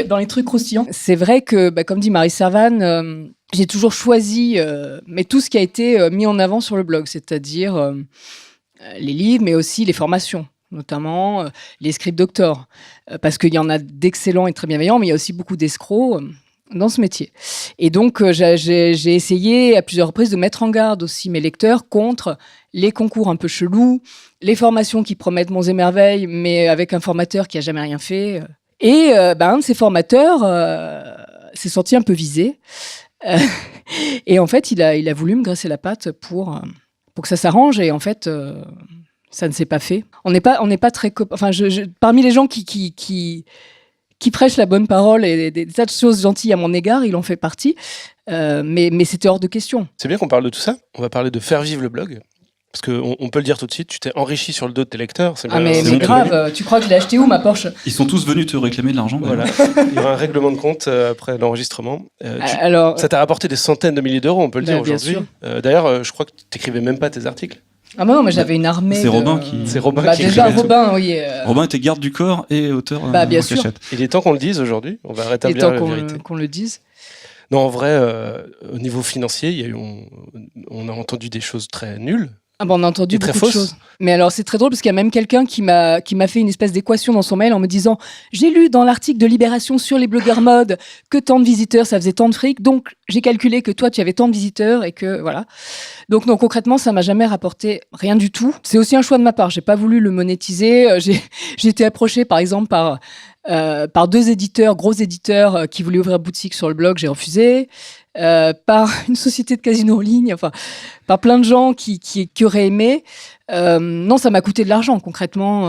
dans les trucs croustillants. C'est vrai que, comme dit Marie Servan, j'ai toujours choisi mais tout ce qui a été mis en avant sur le blog, c'est-à-dire les livres, mais aussi les formations, notamment les script doctors, parce qu'il y en a d'excellents et très bienveillants, mais il y a aussi beaucoup d'escrocs dans ce métier. Et donc, j'ai essayé à plusieurs reprises de mettre en garde aussi mes lecteurs contre les concours un peu chelous, les formations qui promettent monts et merveilles, mais avec un formateur qui a jamais rien fait. Et un de ces formateurs s'est senti un peu visé. Et en fait, il a voulu me graisser la patte pour que ça s'arrange. Et en fait, ça ne s'est pas fait. On n'est pas très enfin, parmi les gens qui prêchent la bonne parole et des tas de choses gentilles à mon égard, il en fait partie. Mais c'était hors de question. C'est bien qu'on parle de tout ça. On va parler de faire vivre le blog. Parce qu'on peut le dire tout de suite, tu t'es enrichi sur le dos de tes lecteurs. C'est mais grave, tu crois que je l'ai acheté où, ma Porsche ? Ils sont tous venus te réclamer de l'argent. Voilà. Il y aura un règlement de compte après l'enregistrement. Alors, ça t'a rapporté des centaines de milliers d'euros, on peut le dire aujourd'hui. D'ailleurs, je crois que tu n'écrivais même pas tes articles. Ah bah non, mais j'avais une armée. C'est Robin qui. C'est Robin qui déjà Robin, oui. Robin était garde du corps et auteur bien en sûr. cachette. Il est temps qu'on le dise aujourd'hui. On va rétablir la vérité. Qu'on le dise. Non, en vrai, au niveau financier, on a entendu des choses très nulles. Ah on a entendu beaucoup de choses. Mais alors, c'est très drôle parce qu'il y a même quelqu'un qui m'a fait une espèce d'équation dans son mail en me disant « J'ai lu dans l'article de Libération sur les blogueurs mode que tant de visiteurs, ça faisait tant de fric. Donc, j'ai calculé que toi, tu avais tant de visiteurs et que voilà. » Donc, non, concrètement, ça m'a jamais rapporté rien du tout. C'est aussi un choix de ma part. J'ai pas voulu le monétiser. J'ai été approchée, par exemple, par deux éditeurs, gros éditeurs, qui voulaient ouvrir boutique sur le blog. J'ai refusé. Par une société de casino en ligne, enfin, par plein de gens qui auraient aimé. Non, ça m'a coûté de l'argent, concrètement.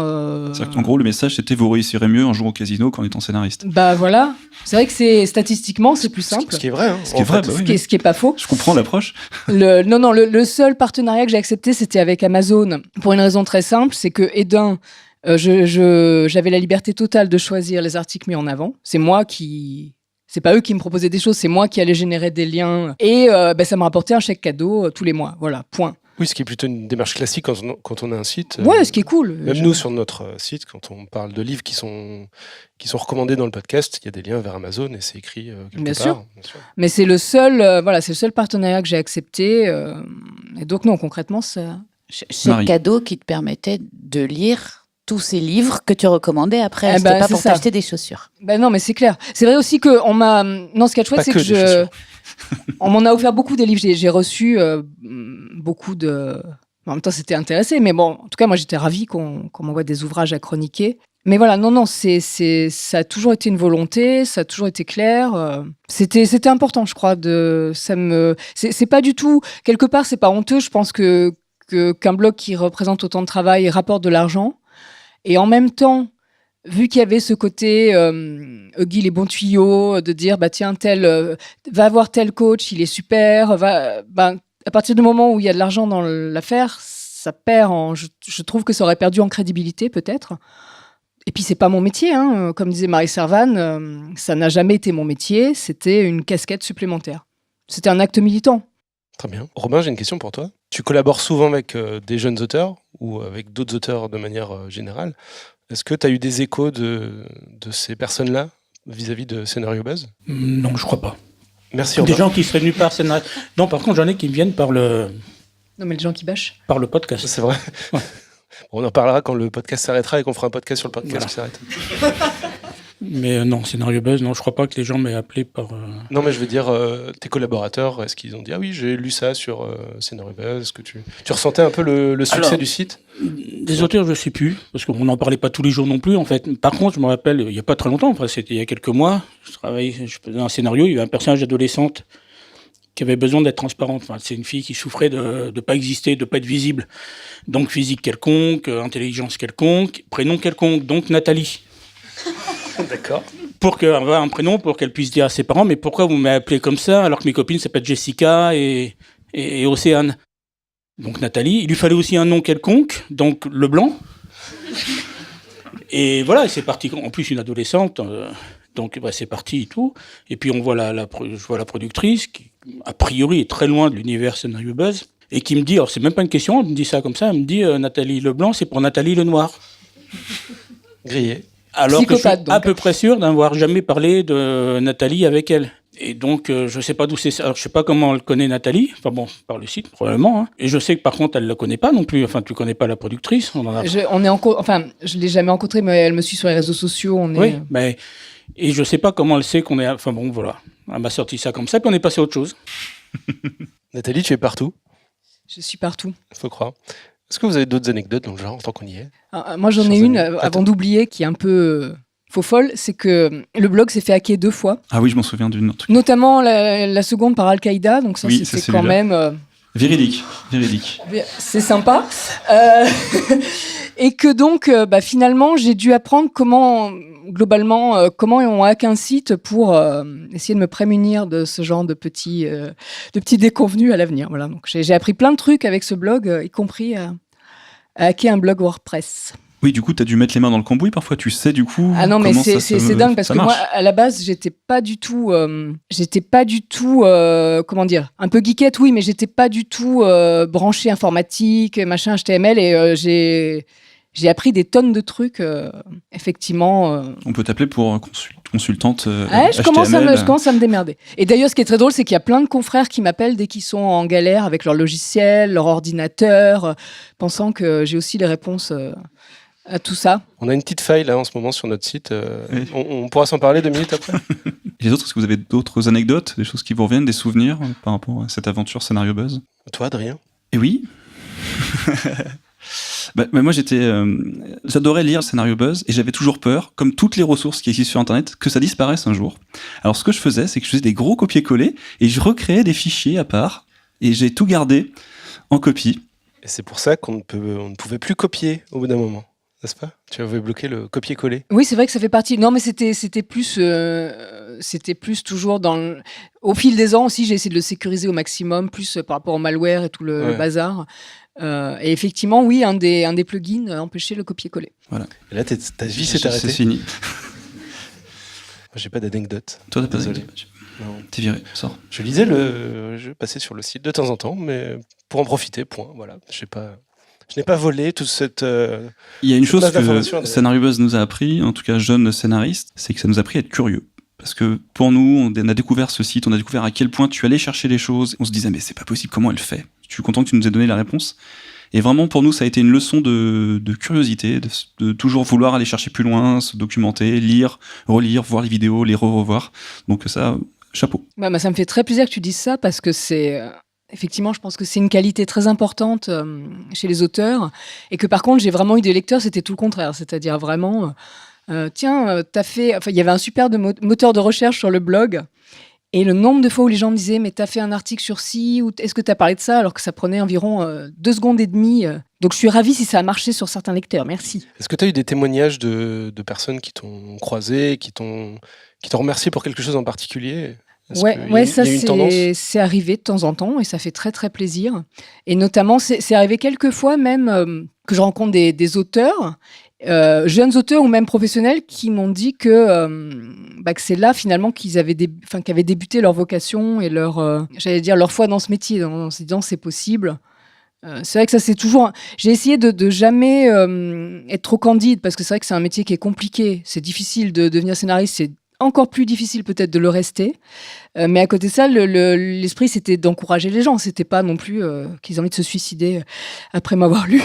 C'est-à-dire qu'en gros, le message, c'était vous réussirez mieux en jouant au casino qu'en étant scénariste. Voilà. C'est vrai que statistiquement, c'est plus simple. Ce qui est vrai. Hein, ce qui est pas faux. Je comprends l'approche. Le seul partenariat que j'ai accepté, c'était avec Amazon. Pour une raison très simple, c'est que j'avais la liberté totale de choisir les articles mis en avant. C'est pas eux qui me proposaient des choses, c'est moi qui allais générer des liens. Et ça me rapportait un chèque cadeau tous les mois. Voilà, point. Oui, ce qui est plutôt une démarche classique quand on a un site. Ouais, ce qui est cool. Même nous, sur notre site, quand on parle de livres qui sont recommandés dans le podcast, il y a des liens vers Amazon et c'est écrit quelque bien part. Sûr. Mais c'est le seul partenariat que j'ai accepté. Et donc non, concrètement, ça... Chèque cadeau qui te permettait de lire tous ces livres que tu recommandais après, c'était pas pour t'acheter des chaussures. Non, mais c'est clair. C'est vrai aussi que ce qui est chouette, c'est que on m'en a offert beaucoup des livres. J'ai reçu beaucoup de... En même temps, c'était intéressé, mais bon, en tout cas, moi, j'étais ravie qu'on m'envoie des ouvrages à chroniquer. Mais voilà, non, ça a toujours été une volonté, ça a toujours été clair. C'était important, je crois. C'est pas du tout... Quelque part, c'est pas honteux. Je pense que qu'un blog qui représente autant de travail rapporte de l'argent. Et en même temps, vu qu'il y avait ce côté Huggy les bons tuyaux, de dire bah tiens va voir tel coach, il est super, à partir du moment où il y a de l'argent dans l'affaire, ça perd je trouve que ça aurait perdu en crédibilité peut-être. Et puis c'est pas mon métier, hein. Comme disait Marie Servan, ça n'a jamais été mon métier, c'était une casquette supplémentaire. C'était un acte militant. Très bien. Robin, j'ai une question pour toi. Tu collabores souvent avec des jeunes auteurs ou avec d'autres auteurs de manière générale. Est-ce que tu as eu des échos de ces personnes-là vis-à-vis de Scénario Buzz ? Non, je crois pas. Merci Des Robin. gens qui seraient venus par scénario. Non, par contre, j'en ai qui me viennent par le Non mais les gens qui bâchent. podcast. C'est vrai. Ouais. On en parlera quand le podcast s'arrêtera et qu'on fera un podcast sur le podcast qui s'arrête. Mais non, Scénario Buzz, non, je crois pas que les gens m'aient appelé par... Non, mais je veux dire, tes collaborateurs, est-ce qu'ils ont dit « Ah oui, j'ai lu ça sur Scénario Buzz ». Est-ce que tu ressentais un peu le succès Alors, du site ? Des auteurs, je sais plus, parce qu'on n'en parlait pas tous les jours non plus, en fait. Par contre, je me rappelle, il y a pas très longtemps, après, c'était il y a quelques mois, je faisais un scénario, il y avait un personnage adolescente qui avait besoin d'être transparente. Enfin, c'est une fille qui souffrait de pas exister, de pas être visible. Donc, physique quelconque, intelligence quelconque, prénom quelconque, donc Nathalie. D'accord. Pour qu'elle ait un prénom, pour qu'elle puisse dire à ses parents, mais pourquoi vous m'avez appelé comme ça, alors que mes copines s'appellent Jessica et Océane. Donc Nathalie, il lui fallait aussi un nom quelconque, donc Leblanc. Et voilà, c'est parti. En plus, une adolescente, donc c'est parti et tout. Et puis on voit je vois la productrice, qui a priori est très loin de l'univers Scénario Buzz, et qui me dit, alors c'est même pas une question, elle me dit ça comme ça, elle me dit Nathalie Leblanc, c'est pour Nathalie Lenoir. Grillé. Alors que je suis Psychopathe, donc. à peu près sûr d'avoir jamais parlé de Nathalie avec elle. Et donc, je sais pas d'où c'est ça. Alors, je sais pas comment elle connaît Nathalie. Enfin bon, par le site, probablement. Hein. Et je sais que par contre, elle la connaît pas non plus. Enfin, tu connais pas la productrice. On en a... Je l'ai jamais rencontrée, mais elle me suit sur les réseaux sociaux. Oui, mais... Et je sais pas comment elle sait qu'on est... Enfin bon, voilà. Elle m'a sorti ça comme ça, puis on est passé à autre chose. Nathalie, tu es partout, Je suis partout. faut croire. Est-ce que vous avez d'autres anecdotes dans le genre, tant qu'on y est ? Moi, j'en ai Chers une, amis. avant d'oublier, qui est un peu faux folle, c'est que le blog s'est fait hacker 2 fois. Ah oui, je m'en souviens d'une autre. Notamment la seconde par Al-Qaïda, donc ça Oui, c'était c'est quand celui-là. même... Véridique. C'est sympa. Et que donc, finalement, j'ai dû apprendre comment on hack un site pour essayer de me prémunir de ce genre de petits déconvenus à l'avenir. Voilà. Donc, j'ai appris plein de trucs avec ce blog, y compris à hacker un blog WordPress. Oui, du coup, tu as dû mettre les mains dans le cambouis parfois, tu sais du coup. Ah non, mais comment c'est dingue parce ça que moi, marche. à la base, j'étais pas du tout, comment dire, un peu geekette, oui, mais j'étais pas du tout branchée informatique, machin, HTML, et j'ai appris des tonnes de trucs, effectivement. On peut t'appeler pour consultante Ouais, je commence à me démerder. Et d'ailleurs, ce qui est très drôle, c'est qu'il y a plein de confrères qui m'appellent dès qu'ils sont en galère avec leur logiciel, leur ordinateur, pensant que j'ai aussi les réponses à tout ça. On a une petite faille là en ce moment sur notre site. Oui. On pourra s'en parler 2 minutes après. Et les autres, est-ce que vous avez d'autres anecdotes, des choses qui vous reviennent, des souvenirs par rapport à cette aventure Scénario Buzz ? Toi, Adrien ? Et oui. Moi, j'adorais lire Scénario Buzz et j'avais toujours peur, comme toutes les ressources qui existent sur Internet, que ça disparaisse un jour. Alors, ce que je faisais, c'est que je faisais des gros copier-coller et je recréais des fichiers à part et j'ai tout gardé en copie. Et c'est pour ça qu'on ne pouvait plus copier au bout d'un moment, n'est-ce pas ? Tu avais bloqué le copier-coller. Oui, c'est vrai que ça fait partie. Non, mais c'était plus toujours au fil des ans aussi. J'ai essayé de le sécuriser au maximum, plus par rapport au malware et tout le bazar. Et effectivement, oui, un des plugins empêchait le copier-coller. Voilà. Et là, ta vie s'est arrêtée. C'est fini. Moi, j'ai pas d'anecdote. Toi, t'as pas Désolé. d'anecdote. Non. T'es viré, sors. Je passais sur le site de temps en temps, mais pour en profiter, point. Voilà. Je n'ai pas volé toute cette. Il y a une chose base que d'information, Scénario Buzz nous a appris, en tout cas jeunes scénaristes, c'est que ça nous a appris à être curieux. Parce que pour nous, on a découvert ce site, on a découvert à quel point tu allais chercher les choses. On se disait, mais c'est pas possible, comment elle fait ? Je suis content que tu nous aies donné la réponse. Et vraiment, pour nous, ça a été une leçon de curiosité, de toujours vouloir aller chercher plus loin, se documenter, lire, relire, voir les vidéos, les revoir. Donc ça, chapeau. Ça me fait très plaisir que tu dises ça parce que c'est... Effectivement, je pense que c'est une qualité très importante chez les auteurs et que par contre, j'ai vraiment eu des lecteurs, c'était tout le contraire. C'est-à-dire vraiment, t'as fait... Enfin, il y avait un super moteur de recherche sur le blog Et le nombre de fois où les gens me disaient « mais t'as fait un article sur ci » ou « est-ce que t'as parlé de ça ?» alors que ça prenait environ 2 secondes et demie. Donc je suis ravie si ça a marché sur certains lecteurs. Merci. Est-ce que tu as eu des témoignages de personnes qui t'ont croisé, qui t'ont remercié pour quelque chose en particulier? Ouais, ça y a une tendance? c'est arrivé de temps en temps et ça fait très très plaisir. Et notamment, c'est arrivé quelques fois même que je rencontre des auteurs, jeunes auteurs ou même professionnels qui m'ont dit que c'est là finalement qu'ils avaient qu'avaient débuté leur vocation et leur foi dans ce métier, en se disant c'est possible. C'est vrai que ça c'est toujours. J'ai essayé de jamais être trop candide parce que c'est vrai que c'est un métier qui est compliqué. C'est difficile de devenir scénariste, c'est encore plus difficile peut-être de le rester. Mais à côté de ça, l'esprit, c'était d'encourager les gens. C'était pas non plus qu'ils aient envie de se suicider après m'avoir lu.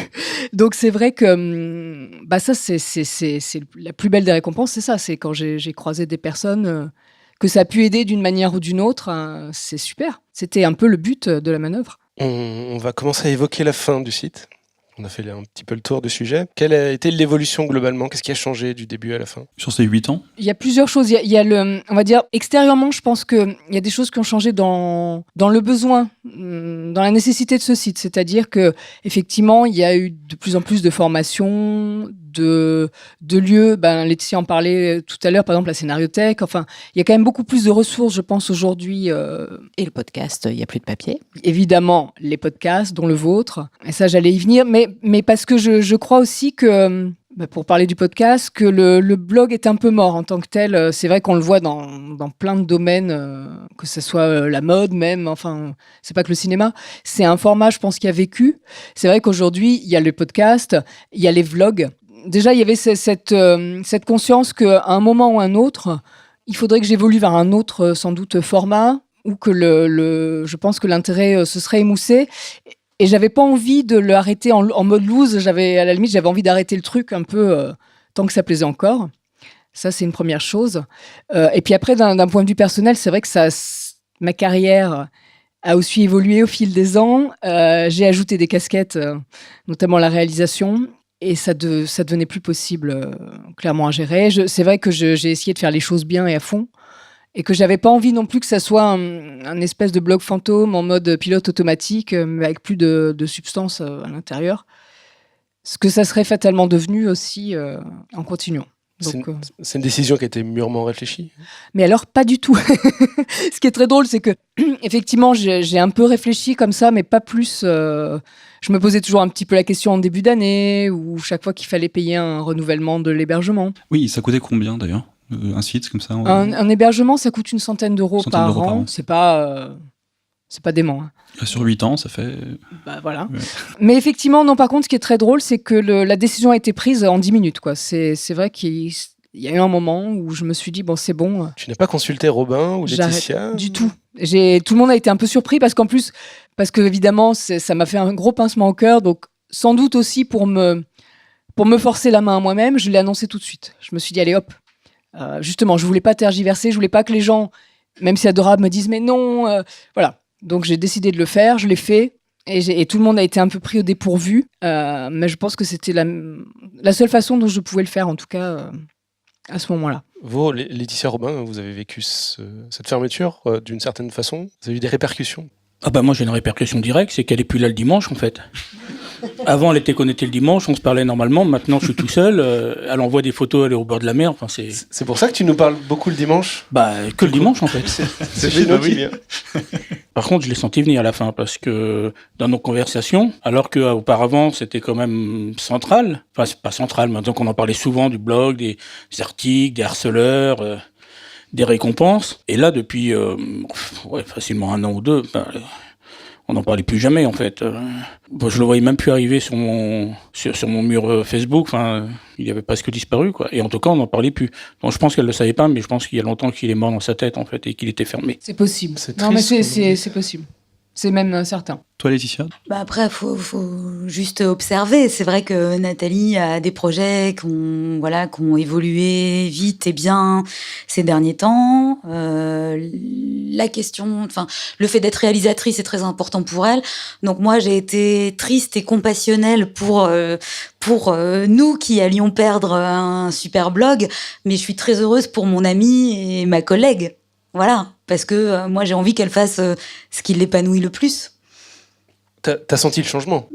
Donc c'est vrai que ça, c'est la plus belle des récompenses, c'est ça. C'est quand j'ai croisé des personnes que ça a pu aider d'une manière ou d'une autre. C'est super. C'était un peu le but de la manœuvre. On va commencer à évoquer la fin du site. On a fait un petit peu le tour du sujet. Quelle a été l'évolution globalement? Qu'est-ce qui a changé du début à la fin? Sur ces 8 ans? Il y a plusieurs choses. Il y a on va dire, extérieurement, je pense qu'il y a des choses qui ont changé dans le besoin, dans la nécessité de ce site. C'est-à-dire que effectivement, il y a eu de plus en plus de formations, de lieux. Laetitia en parlait tout à l'heure, par exemple la scénariothèque. Enfin, il y a quand même beaucoup plus de ressources, je pense, aujourd'hui. Et le podcast, il n'y a plus de papier. Évidemment, les podcasts, dont le vôtre. Et ça, j'allais y venir. Mais parce que je crois aussi que, pour parler du podcast, que le blog est un peu mort en tant que tel. C'est vrai qu'on le voit dans plein de domaines, que ce soit la mode même. Enfin, c'est pas que le cinéma. C'est un format, je pense, qui a vécu. C'est vrai qu'aujourd'hui, il y a le podcast, il y a les vlogs. Déjà, il y avait cette conscience qu'à un moment ou un autre, il faudrait que j'évolue vers un autre, sans doute, format, ou que je pense que l'intérêt se serait émoussé. Et j'avais pas envie de l'arrêter en mode loose. À la limite, j'avais envie d'arrêter le truc un peu tant que ça plaisait encore. Ça, c'est une première chose. Et puis après, d'un point de vue personnel, c'est vrai que ma carrière a aussi évolué au fil des ans. J'ai ajouté des casquettes, notamment la réalisation. Et ça devenait plus possible, clairement, à gérer. C'est vrai que j'ai essayé de faire les choses bien et à fond. Et que j'avais pas envie non plus que ça soit un espèce de blog fantôme en mode pilote automatique, mais avec plus de substance à l'intérieur. Ce que ça serait fatalement devenu aussi en continuant. Donc, c'est une décision qui a été mûrement réfléchie? Mais alors, pas du tout. Ce qui est très drôle, c'est que, effectivement, j'ai un peu réfléchi comme ça, mais pas plus. Je me posais toujours un petit peu la question en début d'année, ou chaque fois qu'il fallait payer un renouvellement de l'hébergement. Oui, ça coûtait combien d'ailleurs? Un site comme ça? Un hébergement, ça coûte une centaine d'euros par an. C'est pas dément. Hein. Sur 8 ans, ça fait... Voilà. Ouais. Mais effectivement, non, par contre, ce qui est très drôle, c'est que la décision a été prise en 10 minutes. Quoi. C'est vrai qu'il y a eu un moment où je me suis dit, bon, c'est bon. Tu n'as pas consulté Robin ou Laetitia? Du tout. Tout le monde a été un peu surpris parce que évidemment, ça m'a fait un gros pincement au cœur. Donc, sans doute aussi pour me forcer la main à moi-même, je l'ai annoncé tout de suite. Je me suis dit, allez hop. Justement, je voulais pas tergiverser, je voulais pas que les gens, même si adorables, me disent mais non, voilà. Donc j'ai décidé de le faire, je l'ai fait, et tout le monde a été un peu pris au dépourvu, mais je pense que c'était la seule façon dont je pouvais le faire, en tout cas à ce moment-là. Vous, Laetitia, Robin, vous avez vécu cette fermeture d'une certaine façon? Vous avez eu des répercussions? Moi j'ai une répercussion directe, c'est qu'elle est plus là le dimanche en fait. Avant, elle était connectée le dimanche, on se parlait normalement. Maintenant, je suis tout seul. Elle envoie des photos, elle est au bord de la mer. Enfin, c'est pour ça que tu nous parles beaucoup le dimanche? Que le dimanche, en fait. C'est chez nous qui vient. Par contre, je l'ai senti venir à la fin, parce que dans nos conversations, alors qu'auparavant, c'était quand même central. Enfin, c'est pas central, mais donc on en parlait souvent du blog, des articles, des harceleurs, des récompenses. Et là, depuis facilement 1 an ou 2... on n'en parlait plus jamais, en fait. Je le voyais même plus arriver sur mon mur Facebook. Enfin, il avait presque disparu, quoi. Et en tout cas, on n'en parlait plus. Donc, je pense qu'elle le savait pas, mais je pense qu'il y a longtemps qu'il est mort dans sa tête, en fait, et qu'il était fermé. C'est possible. Non, mais c'est possible. C'est même certain. Toi, Laetitia? Après, faut juste observer. C'est vrai que Nathalie a des projets qui ont évolué vite et bien ces derniers temps. La question, le fait d'être réalisatrice est très important pour elle. Donc moi, j'ai été triste et compassionnelle pour nous qui allions perdre un super blog, mais je suis très heureuse pour mon amie et ma collègue. Voilà, parce que moi j'ai envie qu'elle fasse ce qui l'épanouit le plus. T'as senti le changement?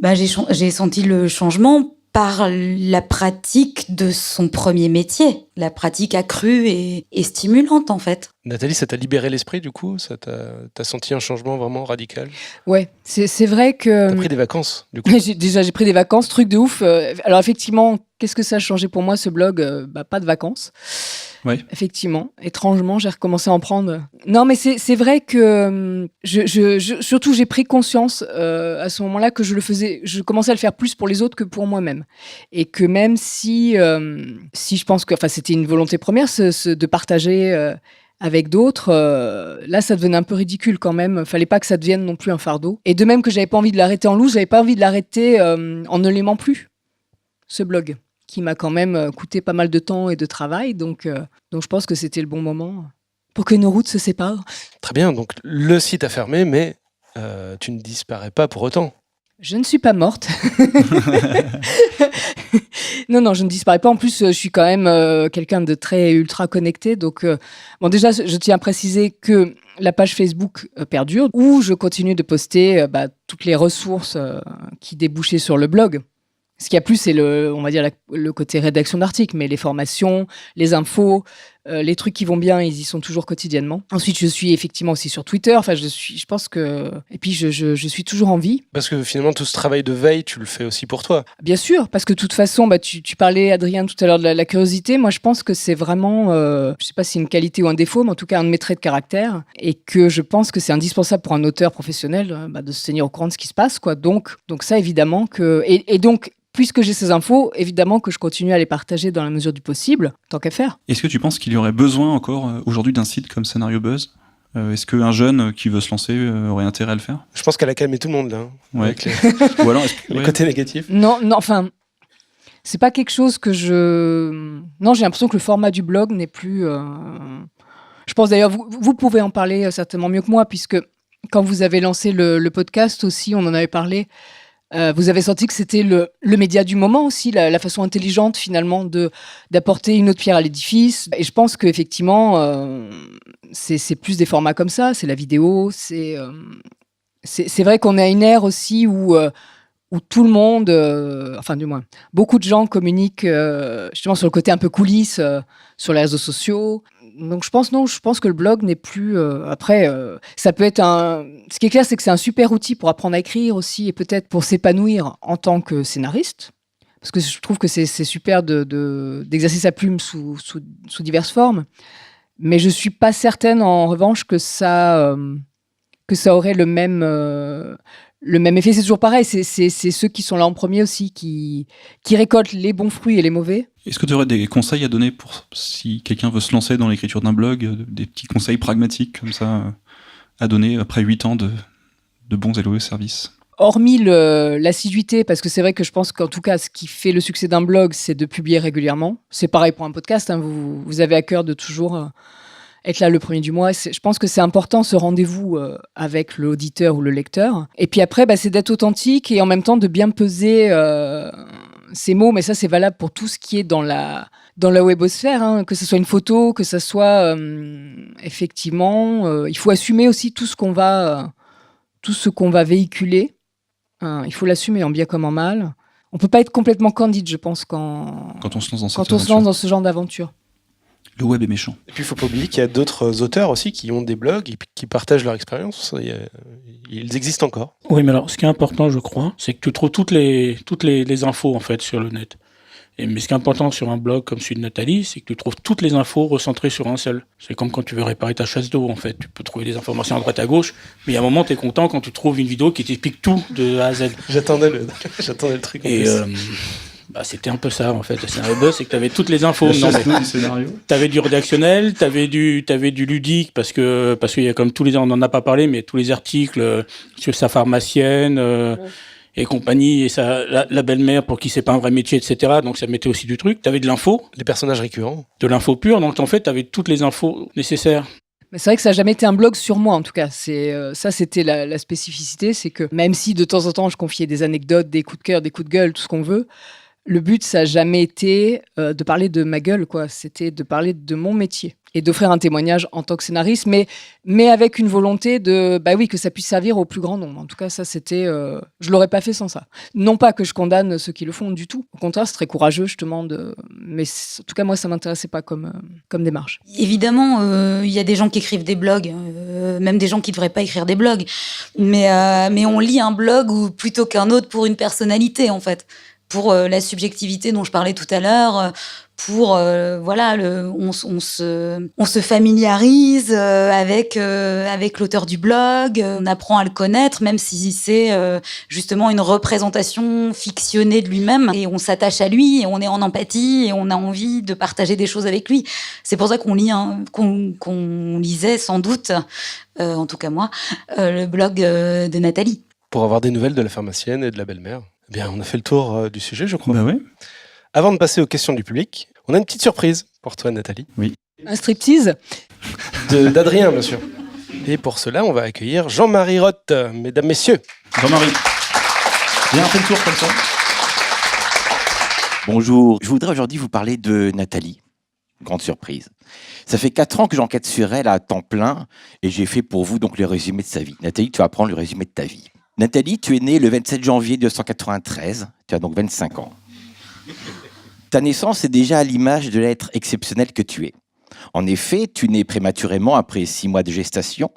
J'ai senti le changement par la pratique de son premier métier, la pratique accrue et stimulante en fait. Nathalie, ça t'a libéré l'esprit du coup? T'as senti un changement vraiment radical? Ouais, c'est vrai que... T'as pris des vacances du coup? J'ai pris des vacances, truc de ouf. Alors effectivement, qu'est-ce que ça a changé pour moi ce blog? Pas de vacances. Ouais. Effectivement, étrangement, j'ai recommencé à en prendre. Non, mais c'est vrai que surtout j'ai pris conscience à ce moment-là que je commençais à le faire plus pour les autres que pour moi-même, et que même si je pense que, enfin, c'était une volonté première, de partager avec d'autres, là ça devenait un peu ridicule quand même. Fallait pas que ça devienne non plus un fardeau. Et de même que j'avais pas envie de l'arrêter en loose, j'avais pas envie de l'arrêter en ne l'aimant plus, ce blog, qui m'a quand même coûté pas mal de temps et de travail. Donc je pense que c'était le bon moment pour que nos routes se séparent. Très bien, donc le site a fermé, mais tu ne disparais pas pour autant. Je ne suis pas morte. Non, je ne disparais pas. En plus, je suis quand même quelqu'un de très ultra connecté. Donc, bon, déjà, je tiens à préciser que la page Facebook perdure, où je continue de poster toutes les ressources qui débouchaient sur le blog. Ce qu'il y a plus, c'est on va dire le côté rédaction d'articles, mais les formations, les infos, les trucs qui vont bien, ils y sont toujours quotidiennement. Ensuite, je suis effectivement aussi sur Twitter. Enfin, je pense que... Et puis, je suis toujours en vie. Parce que finalement, tout ce travail de veille, tu le fais aussi pour toi. Bien sûr, parce que de toute façon, tu parlais, Adrien, tout à l'heure de la curiosité. Moi, je pense que c'est vraiment, je sais pas si c'est une qualité ou un défaut, mais en tout cas, un de mes traits de caractère. Et que je pense que c'est indispensable pour un auteur professionnel de se tenir au courant de ce qui se passe, quoi. Donc ça, évidemment que... Et donc... Puisque j'ai ces infos, évidemment que je continue à les partager dans la mesure du possible, tant qu'à faire. Est-ce que tu penses qu'il y aurait besoin encore aujourd'hui d'un site comme Scénario Buzz? Est-ce qu'un jeune qui veut se lancer aurait intérêt à le faire? Je pense qu'elle a calmé tout le monde là, hein, Ouais. avec les, Ou alors, les côtés négatifs. Non, enfin, c'est pas quelque chose que Non, j'ai l'impression que le format du blog n'est plus... Je pense d'ailleurs, vous pouvez en parler certainement mieux que moi, puisque quand vous avez lancé le podcast aussi, on en avait parlé. Vous avez senti que c'était le média du moment aussi, la façon intelligente finalement d'apporter une autre pierre à l'édifice. Et je pense qu'effectivement, c'est plus des formats comme ça, c'est la vidéo, c'est vrai qu'on est à une ère aussi où tout le monde, enfin du moins, beaucoup de gens communiquent justement sur le côté un peu coulisses, sur les réseaux sociaux. Donc je pense que le blog n'est plus... Après, ça peut être Ce qui est clair, c'est que c'est un super outil pour apprendre à écrire aussi, et peut-être pour s'épanouir en tant que scénariste. Parce que je trouve que c'est super d'exercer sa plume sous diverses formes. Mais je suis pas certaine, en revanche, que ça aurait le même effet. C'est toujours pareil, c'est ceux qui sont là en premier aussi, qui récoltent les bons fruits et les mauvais. est-ce que tu aurais des conseils à donner pour si quelqu'un veut se lancer dans l'écriture d'un blog, des petits conseils pragmatiques comme ça à donner après 8 ans de bons et loyaux services? Hormis l'assiduité, parce que c'est vrai que je pense qu'en tout cas, ce qui fait le succès d'un blog, c'est de publier régulièrement. C'est pareil pour un podcast, hein, vous avez à cœur de toujours être là le premier du mois. Je pense que c'est important, ce rendez-vous avec l'auditeur ou le lecteur. Et puis après, c'est d'être authentique et en même temps de bien peser ces mots. Mais ça, c'est valable pour tout ce qui est dans la webosphère, hein, que ce soit une photo, que ce soit effectivement... il faut assumer aussi tout ce qu'on va véhiculer. Il faut l'assumer en bien comme en mal. On peut pas être complètement candide, je pense, quand on se lance dans quand on se lance dans ce genre d'aventure. Le web est méchant. Et puis il faut pas oublier qu'il y a d'autres auteurs aussi qui ont des blogs et qui partagent leur expérience. Ils existent encore. Oui, mais alors, ce qui est important, je crois, c'est que tu trouves toutes les infos, en fait, sur le net. Mais ce qui est important sur un blog comme celui de Nathalie, c'est que tu trouves toutes les infos recentrées sur un seul. C'est comme quand tu veux réparer ta chasse d'eau, en fait. Tu peux trouver des informations à droite à gauche, mais il y a un moment, tu es content quand tu trouves une vidéo qui t'explique tout de A à Z. J'attendais le truc. Et c'était un peu ça, en fait. C'est un buzz, c'est que tu avais toutes les infos. Du scénario. Tu avais du rédactionnel, tu avais du ludique, parce qu'il y a comme tous les... On n'en a pas parlé, mais tous les articles sur sa pharmacienne... et compagnie, et la belle-mère pour qui c'est pas un vrai métier, etc. Donc ça mettait aussi du truc. T'avais de l'info. Les personnages récurrents. De l'info pure, donc en fait t'avais toutes les infos nécessaires. Mais c'est vrai que ça n'a jamais été un blog sur moi, en tout cas. Ça, c'était la spécificité, c'est que même si de temps en temps je confiais des anecdotes, des coups de cœur, des coups de gueule, tout ce qu'on veut, le but, ça n'a jamais été de parler de ma gueule, quoi. C'était de parler de mon métier. et d'offrir un témoignage en tant que scénariste, mais avec une volonté de, que ça puisse servir au plus grand nombre. En tout cas, ça, c'était, je l'aurais pas fait sans ça. Non pas que je condamne ceux qui le font du tout. Au contraire, c'est très courageux, justement, mais en tout cas, moi, ça m'intéressait pas comme démarche. Évidemment, il y a des gens qui écrivent des blogs, même des gens qui ne devraient pas écrire des blogs. Mais on lit un blog plutôt qu'un autre pour une personnalité, en fait. Pour la subjectivité dont je parlais tout à l'heure, pour on se familiarise avec l'auteur du blog, on apprend à le connaître, même si c'est justement une représentation fictionnée de lui-même, et on s'attache à lui, et on est en empathie, et on a envie de partager des choses avec lui. C'est pour ça qu'on lit, qu'on lisait sans doute, en tout cas moi, le blog de Nathalie. Pour avoir des nouvelles de la pharmacienne et de la belle-mère. Eh bien, on a fait le tour du sujet, je crois. Bah ouais. Avant de passer aux questions du public, on a une petite surprise pour toi, Nathalie. Oui. Un striptease d'Adrien, bien sûr. Et pour cela, on va accueillir Jean-Marie Roth, mesdames, messieurs. Jean-Marie, viens un peu le tour comme ça. Bonjour, je voudrais aujourd'hui vous parler de Nathalie. Grande surprise. Ça fait 4 ans que j'enquête sur elle à temps plein et j'ai fait pour vous donc le résumé de sa vie. Nathalie, tu vas prendre le résumé de ta vie. Nathalie, tu es née le 27 janvier 1993, tu as donc 25 ans. Ta naissance est déjà à l'image de l'être exceptionnel que tu es. En effet, tu nais prématurément après 6 mois de gestation,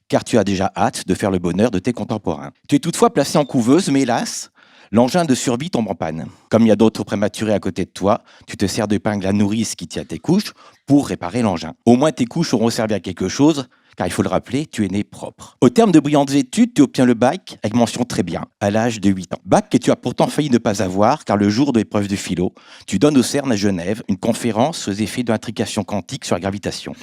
car tu as déjà hâte de faire le bonheur de tes contemporains. Tu es toutefois placée en couveuse, mais hélas, l'engin de survie tombe en panne. Comme il y a d'autres prématurés à côté de toi, tu te sers de pingue la nourrice qui tient tes couches pour réparer l'engin. Au moins tes couches auront servi à quelque chose, car il faut le rappeler, tu es né propre. Au terme de brillantes études, tu obtiens le bac avec mention très bien, à l'âge de 8 ans. Bac que tu as pourtant failli ne pas avoir, car le jour de l'épreuve de philo, tu donnes au CERN à Genève une conférence aux effets de l'intrication quantique sur la gravitation.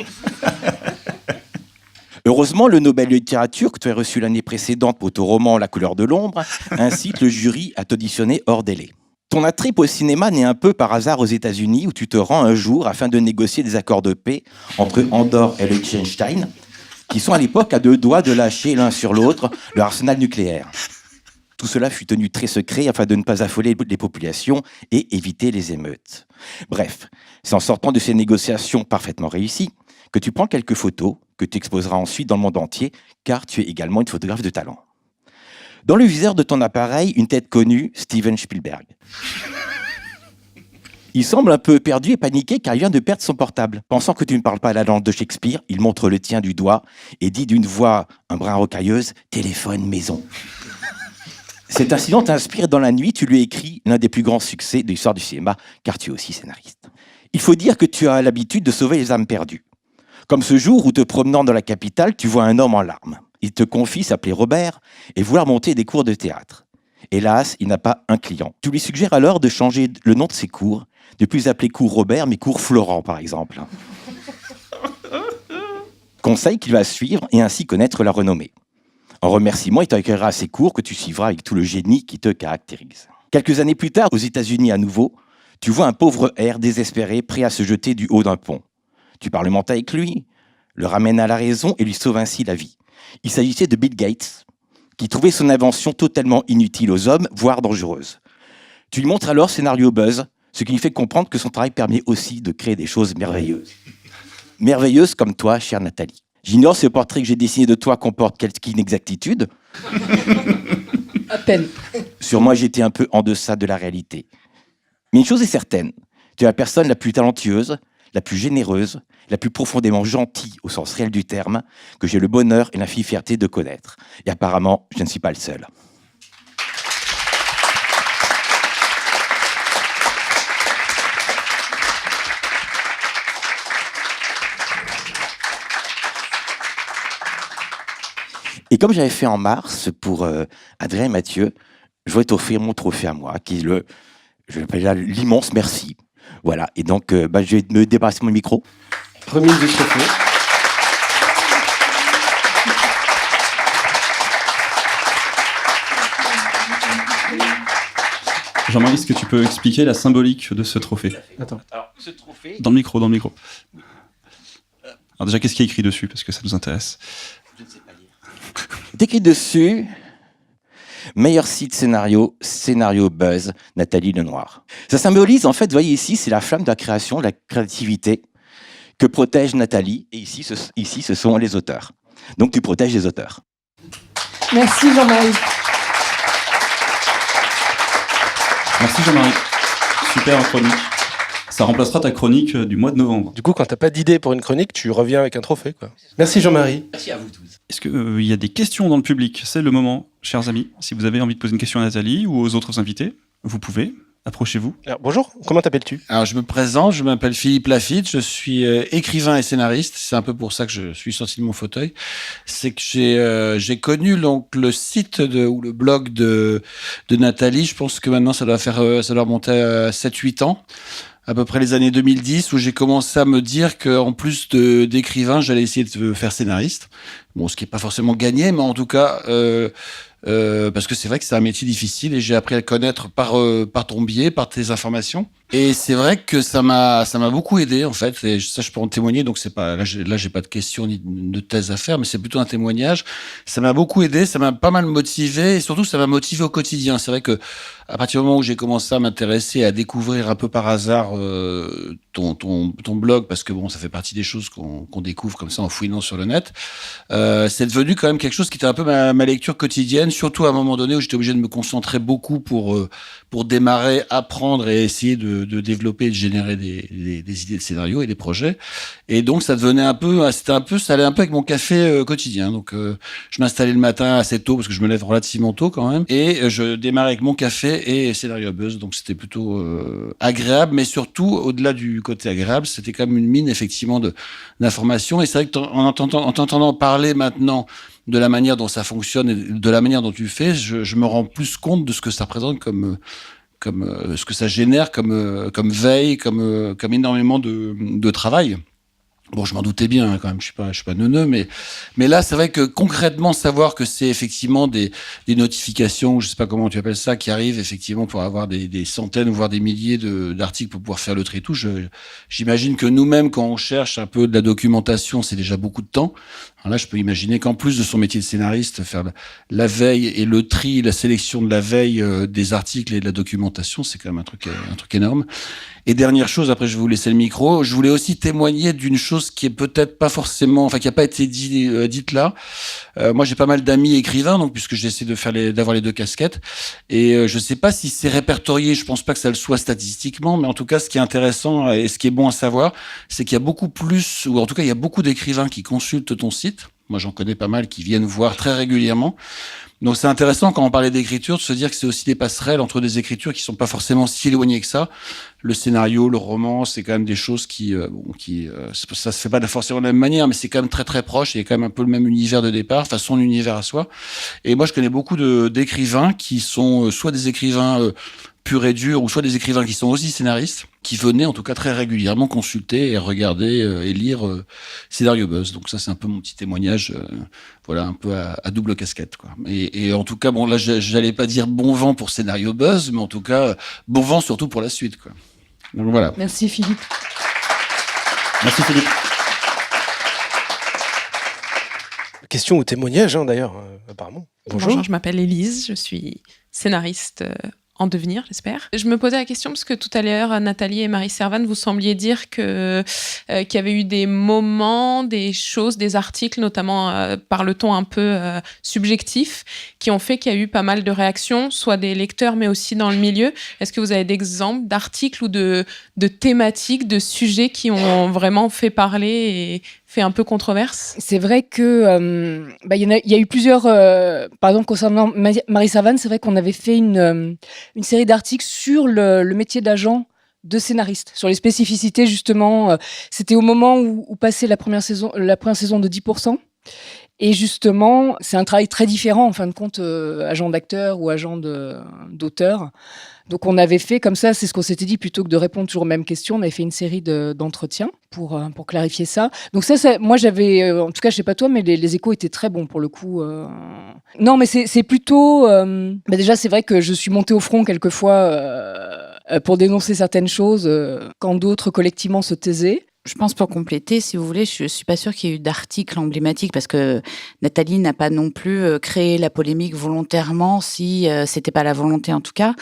Heureusement, le Nobel de littérature que tu as reçu l'année précédente pour ton roman La couleur de l'ombre incite le jury à t'auditionner hors délai. Ton attrait au cinéma naît un peu par hasard aux États-Unis où tu te rends un jour afin de négocier des accords de paix entre Andorre et Liechtenstein, qui sont à l'époque à 2 doigts de lâcher l'un sur l'autre leur arsenal nucléaire. Tout cela fut tenu très secret afin de ne pas affoler les populations et éviter les émeutes. Bref, c'est en sortant de ces négociations parfaitement réussies que tu prends quelques photos que tu exposeras ensuite dans le monde entier, car tu es également une photographe de talent. Dans le viseur de ton appareil, une tête connue, Steven Spielberg. Il semble un peu perdu et paniqué car il vient de perdre son portable. Pensant que tu ne parles pas la langue de Shakespeare, il montre le tien du doigt et dit d'une voix un brin rocailleuse « Téléphone maison ». Cet incident t'inspire. Dans la nuit, tu lui écris l'un des plus grands succès de l'histoire du cinéma, car tu es aussi scénariste. Il faut dire que tu as l'habitude de sauver les âmes perdues. Comme ce jour où, te promenant dans la capitale, tu vois un homme en larmes. Il te confie s'appeler Robert et vouloir monter des cours de théâtre. Hélas, il n'a pas un client. Tu lui suggères alors de changer le nom de ses cours, de plus appeler cours Robert, mais cours Florent, par exemple. Conseil qu'il va suivre et ainsi connaître la renommée. En remerciement, il t'accueillera à ses cours que tu suivras avec tout le génie qui te caractérise. Quelques années plus tard, aux États-Unis à nouveau, tu vois un pauvre R désespéré, prêt à se jeter du haut d'un pont. Tu parlementes avec lui, le ramènes à la raison et lui sauves ainsi la vie. Il s'agissait de Bill Gates, qui trouvait son invention totalement inutile aux hommes, voire dangereuse. Tu lui montres alors Scénario Buzz, ce qui lui fait comprendre que son travail permet aussi de créer des choses merveilleuses. Merveilleuses comme toi, chère Nathalie. J'ignore si le portrait que j'ai dessiné de toi comporte quelque inexactitude. À peine. Sur moi, j'étais un peu en deçà de la réalité. Mais une chose est certaine, tu es la personne la plus talentueuse, la plus généreuse, la plus profondément gentille au sens réel du terme, que j'ai le bonheur et l'infinie fierté de connaître. Et apparemment, je ne suis pas le seul. Et comme j'avais fait en mars pour Adrien et Mathieu, je voudrais t'offrir mon trophée à moi, qui est je l'appelle l'immense merci. Voilà, et donc je vais me débarrasser de mon micro. Remise du trophée. Jean-Marie, est-ce que tu peux expliquer la symbolique de ce trophée ? Attends. Alors, ce trophée... Dans le micro. Alors déjà, qu'est-ce qui est écrit dessus ? Parce que ça nous intéresse. Je ne sais pas lire. C'est écrit dessus... Meilleur site scénario Buzz, Nathalie Lenoir. Ça symbolise, en fait, vous voyez ici, c'est la flamme de la création, de la créativité, que protège Nathalie. Et ici, ce sont les auteurs. Donc, tu protèges les auteurs. Merci Jean-Marie. Merci Jean-Marie. Super chronique. Ça remplacera ta chronique du mois de novembre. Du coup, quand t'as pas d'idée pour une chronique, tu reviens avec un trophée, quoi. Merci Jean-Marie. Merci à vous tous. Est-ce qu'il y a des questions dans le public? C'est le moment, chers amis. Si vous avez envie de poser une question à Nathalie ou aux autres invités, vous pouvez. Approchez-vous. Alors, bonjour, comment t'appelles-tu? Alors, je me présente, je m'appelle Philippe Lafitte, je suis écrivain et scénariste. C'est un peu pour ça que je suis sorti de mon fauteuil. C'est que j'ai connu donc le site ou le blog de Nathalie. Je pense que maintenant ça doit remonter à 7-8 ans. À peu près les années 2010, où j'ai commencé à me dire qu'en plus d'écrivain, j'allais essayer de faire scénariste. Bon, ce qui n'est pas forcément gagné, mais en tout cas, parce que c'est vrai que c'est un métier difficile et j'ai appris à le connaître par ton biais, par tes informations. Et c'est vrai que ça m'a beaucoup aidé en fait. Et ça, je peux en témoigner. Donc c'est pas là, j'ai pas de questions ni de thèse à faire, mais c'est plutôt un témoignage. Ça m'a beaucoup aidé, ça m'a pas mal motivé et surtout ça m'a motivé au quotidien. C'est vrai que à partir du moment où j'ai commencé à m'intéresser, à découvrir un peu par hasard ton blog, parce que bon, ça fait partie des choses qu'on découvre comme ça en fouinant sur le net. C'est devenu quand même quelque chose qui était un peu ma lecture quotidienne, surtout à un moment donné où j'étais obligé de me concentrer beaucoup pour démarrer, apprendre et essayer de développer et de générer des idées de scénario et des projets. Et donc ça devenait ça allait un peu avec mon café quotidien. Donc je m'installais le matin assez tôt parce que je me lève relativement tôt quand même, et je démarrais avec mon café et Scénario Buzz. Donc c'était plutôt agréable, mais surtout au-delà du côté agréable, c'était quand même une mine effectivement d'informations. Et c'est vrai que en t'entendant parler maintenant de la manière dont ça fonctionne et de la manière dont tu fais, je me rends plus compte de ce que ça représente comme ce que ça génère comme veille, comme énormément de travail. Bon, je m'en doutais bien hein, quand même, je suis pas neuneux, mais là, c'est vrai que concrètement, savoir que c'est effectivement des notifications, je sais pas comment tu appelles ça, qui arrivent effectivement pour avoir des centaines, voire des milliers d'articles pour pouvoir faire le tri et tout. J'imagine que nous-mêmes, quand on cherche un peu de la documentation, c'est déjà beaucoup de temps. Alors là, je peux imaginer qu'en plus de son métier de scénariste, faire la veille et le tri, la sélection de la veille des articles et de la documentation, c'est quand même un truc énorme. Et dernière chose, après je vais vous laisser le micro, je voulais aussi témoigner d'une chose qui est peut-être pas forcément, enfin qui a pas été dite là. Moi j'ai pas mal d'amis écrivains, donc puisque j'essaie d'avoir les deux casquettes, et je sais pas si c'est répertorié, je pense pas que ça le soit statistiquement, mais en tout cas ce qui est intéressant et ce qui est bon à savoir, c'est qu'il y a beaucoup plus, ou en tout cas il y a beaucoup d'écrivains qui consultent ton site. Moi j'en connais pas mal qui viennent voir très régulièrement. Donc c'est intéressant quand on parlait d'écriture de se dire que c'est aussi des passerelles entre des écritures qui sont pas forcément si éloignées que ça. Le scénario, le roman, c'est quand même des choses ça se fait pas forcément de la même manière, mais c'est quand même très très proche et quand même un peu le même univers de départ, enfin son univers à soi. Et moi je connais beaucoup d'écrivains qui sont soit des écrivains pur et dur, ou soit des écrivains qui sont aussi scénaristes, qui venaient en tout cas très régulièrement consulter et regarder et lire Scénario Buzz. Donc ça c'est un peu mon petit témoignage, voilà, un peu à double casquette, quoi. Et en tout cas, bon là j'allais pas dire bon vent pour Scénario Buzz, mais en tout cas bon vent surtout pour la suite, quoi. Donc voilà. Merci Philippe. Merci Philippe. Question ou témoignage, hein, d'ailleurs, apparemment. Bonjour, je m'appelle Élise, je suis scénariste en devenir, j'espère. Je me posais la question parce que tout à l'heure, Nathalie et Marie Servan, vous sembliez dire qu'il y avait eu des moments, des choses, des articles, notamment par le ton un peu subjectif, qui ont fait qu'il y a eu pas mal de réactions, soit des lecteurs, mais aussi dans le milieu. Est-ce que vous avez des exemples d'articles ou de thématiques, de sujets qui ont vraiment fait parler et fait un peu controverse? C'est vrai que il y a eu plusieurs. Par exemple, concernant Marie Servan, c'est vrai qu'on avait fait une série d'articles sur le métier d'agent de scénariste, sur les spécificités justement. C'était au moment où passait la première saison de 10%. Et justement, c'est un travail très différent, en fin de compte, agent d'acteur ou agent d'auteur. Donc on avait fait comme ça, c'est ce qu'on s'était dit, plutôt que de répondre toujours aux mêmes questions, on avait fait une série d'entretiens pour clarifier ça. Donc ça moi j'avais, en tout cas je sais pas toi, mais les échos étaient très bons pour le coup. Non mais c'est plutôt, déjà c'est vrai que je suis montée au front quelquefois pour dénoncer certaines choses quand d'autres collectivement se taisaient. Je pense pour compléter, si vous voulez, je suis pas sûre qu'il y ait eu d'articles emblématiques parce que Nathalie n'a pas non plus créé la polémique volontairement si c'était pas la volonté en tout cas.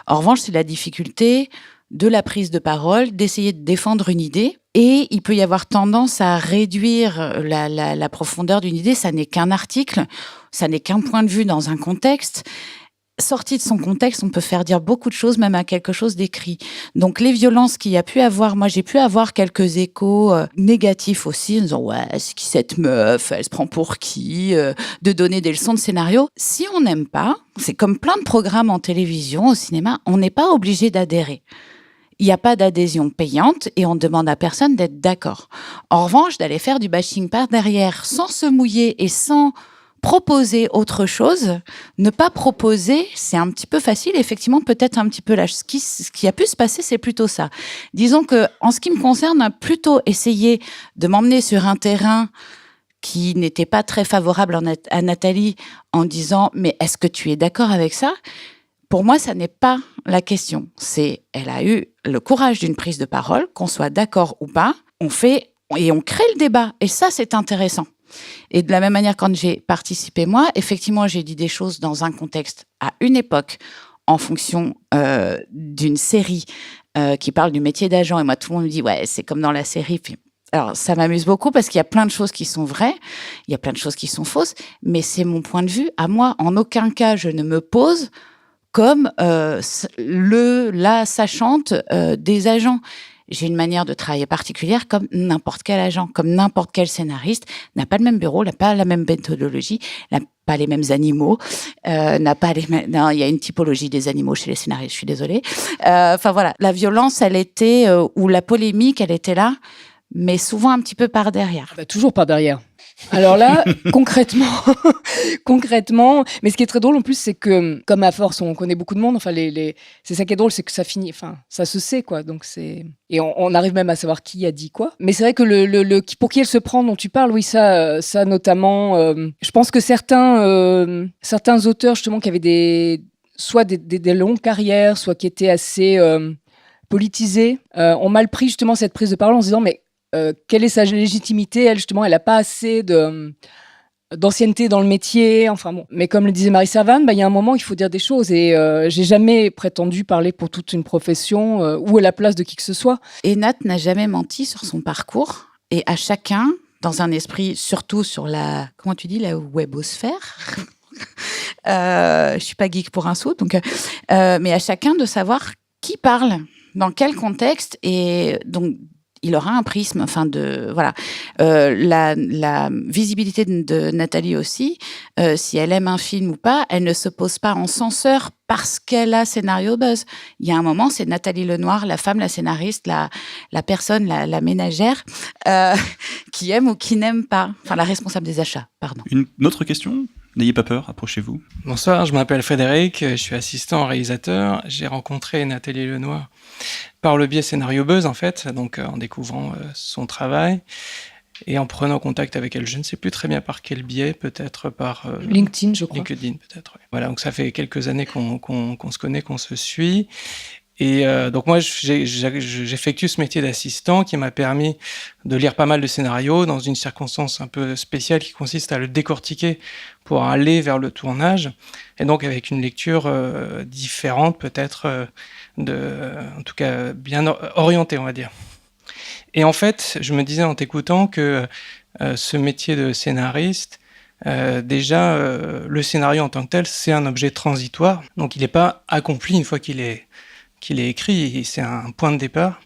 En revanche, c'est la difficulté de la prise de parole, d'essayer de défendre une idée. Et il peut y avoir tendance à réduire la profondeur d'une idée. Ça n'est qu'un article, ça n'est qu'un point de vue dans un contexte. Sorti de son contexte, on peut faire dire beaucoup de choses, même à quelque chose d'écrit. Donc les violences qu'il y a pu avoir, moi j'ai pu avoir quelques échos négatifs aussi, en disant ouais, c'est qui cette meuf, elle se prend pour qui, de donner des leçons de scénario. Si on n'aime pas, c'est comme plein de programmes en télévision, au cinéma, on n'est pas obligé d'adhérer. Il n'y a pas d'adhésion payante et on ne demande à personne d'être d'accord. En revanche, d'aller faire du bashing par derrière sans se mouiller et sans proposer autre chose, ne pas proposer, c'est un petit peu facile, effectivement, peut-être un petit peu lâche. Ce qui a pu se passer, c'est plutôt ça. Disons que, en ce qui me concerne, on a plutôt essayé de m'emmener sur un terrain qui n'était pas très favorable à Nathalie en disant « Mais est-ce que tu es d'accord avec ça ?» Pour moi, ça n'est pas la question. Elle a eu le courage d'une prise de parole, qu'on soit d'accord ou pas, on fait et on crée le débat. Et ça, c'est intéressant. Et de la même manière, quand j'ai participé, moi, effectivement, j'ai dit des choses dans un contexte, à une époque, en fonction d'une série qui parle du métier d'agent. Et moi, tout le monde me dit, ouais, c'est comme dans la série. Puis, alors, ça m'amuse beaucoup parce qu'il y a plein de choses qui sont vraies, il y a plein de choses qui sont fausses, mais c'est mon point de vue. À moi, en aucun cas, je ne me pose comme la sachante des agents. J'ai une manière de travailler particulière comme n'importe quel agent, comme n'importe quel scénariste, n'a pas le même bureau, n'a pas la même méthodologie, n'a pas les mêmes animaux, n'a pas les mêmes... Non, il y a une typologie des animaux chez les scénaristes, je suis désolée. Enfin voilà, la violence, elle était, ou la polémique, elle était là, mais souvent un petit peu par derrière. Bah, toujours par derrière. Alors là, concrètement, mais ce qui est très drôle en plus, c'est que comme à force, on connaît beaucoup de monde. Enfin, c'est ça qui est drôle, c'est que ça finit. Enfin, ça se sait quoi. Donc et on arrive même à savoir qui a dit quoi. Mais c'est vrai que pour qui elle se prend dont tu parles, oui, ça notamment. Je pense que certains auteurs justement qui avaient soit des longues carrières, soit qui étaient assez politisés, ont mal pris justement cette prise de parole en se disant mais quelle est sa légitimité? Elle, justement, elle n'a pas assez d'ancienneté dans le métier. Enfin bon. Mais comme le disait Marie Servan, il y a un moment, il faut dire des choses. Et j'ai jamais prétendu parler pour toute une profession ou à la place de qui que ce soit. Et Nat n'a jamais menti sur son parcours. Et à chacun, dans un esprit, surtout sur la webosphère. Je suis pas geek pour un sou, donc, mais à chacun de savoir qui parle, dans quel contexte, et donc il aura un prisme, voilà. La visibilité de Nathalie aussi, si elle aime un film ou pas, elle ne se pose pas en censeur parce qu'elle a scénario buzz. Il y a un moment, c'est Nathalie Lenoir, la femme, la scénariste, la personne, la ménagère, qui aime ou qui n'aime pas. Enfin, la responsable des achats, pardon. Une autre question ? N'ayez pas peur, approchez-vous. Bonsoir, je m'appelle Frédéric, je suis assistant réalisateur. J'ai rencontré Nathalie Lenoir par le biais Scénario Buzz, en fait, donc en découvrant son travail et en prenant contact avec elle. Je ne sais plus très bien par quel biais, peut-être par... LinkedIn, je crois. LinkedIn, peut-être, oui. Voilà, donc ça fait quelques années qu'on se connaît, qu'on se suit. Et donc moi, j'effectue ce métier d'assistant qui m'a permis de lire pas mal de scénarios dans une circonstance un peu spéciale qui consiste à le décortiquer pour aller vers le tournage. Et donc avec une lecture différente peut-être, en tout cas bien orientée, on va dire. Et en fait, je me disais en t'écoutant que ce métier de scénariste, déjà, le scénario en tant que tel, c'est un objet transitoire. Donc il n'est pas accompli une fois qu'il est écrit, c'est un point de départ.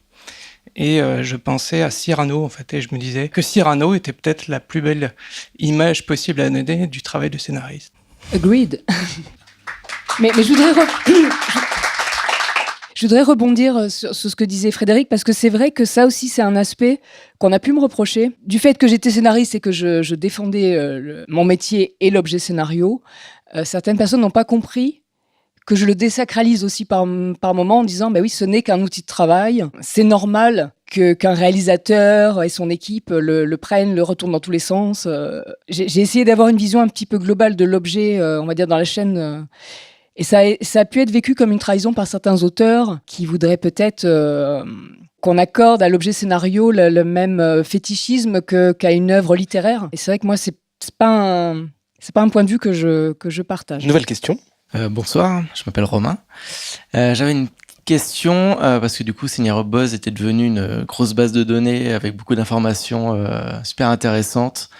Et je pensais à Cyrano, en fait, et je me disais que Cyrano était peut-être la plus belle image possible à donner du travail de scénariste. Agreed. mais je voudrais rebondir sur ce que disait Frédéric, parce que c'est vrai que ça aussi, c'est un aspect qu'on a pu me reprocher. Du fait que j'étais scénariste et que je défendais mon métier et l'objet scénario, certaines personnes n'ont pas compris que je le désacralise aussi par moment en disant, bah oui, ce n'est qu'un outil de travail. C'est normal qu'un réalisateur et son équipe le prennent, le retournent dans tous les sens. J'ai essayé d'avoir une vision un petit peu globale de l'objet, on va dire, dans la chaîne. Et ça a pu être vécu comme une trahison par certains auteurs qui voudraient peut-être qu'on accorde à l'objet scénario le même fétichisme qu'à une œuvre littéraire. Et c'est vrai que moi, c'est pas un point de vue que je partage. Nouvelle question. Bonsoir, je m'appelle Romain. J'avais une question, parce que du coup, Senior Buzz était devenu une grosse base de données avec beaucoup d'informations super intéressantes.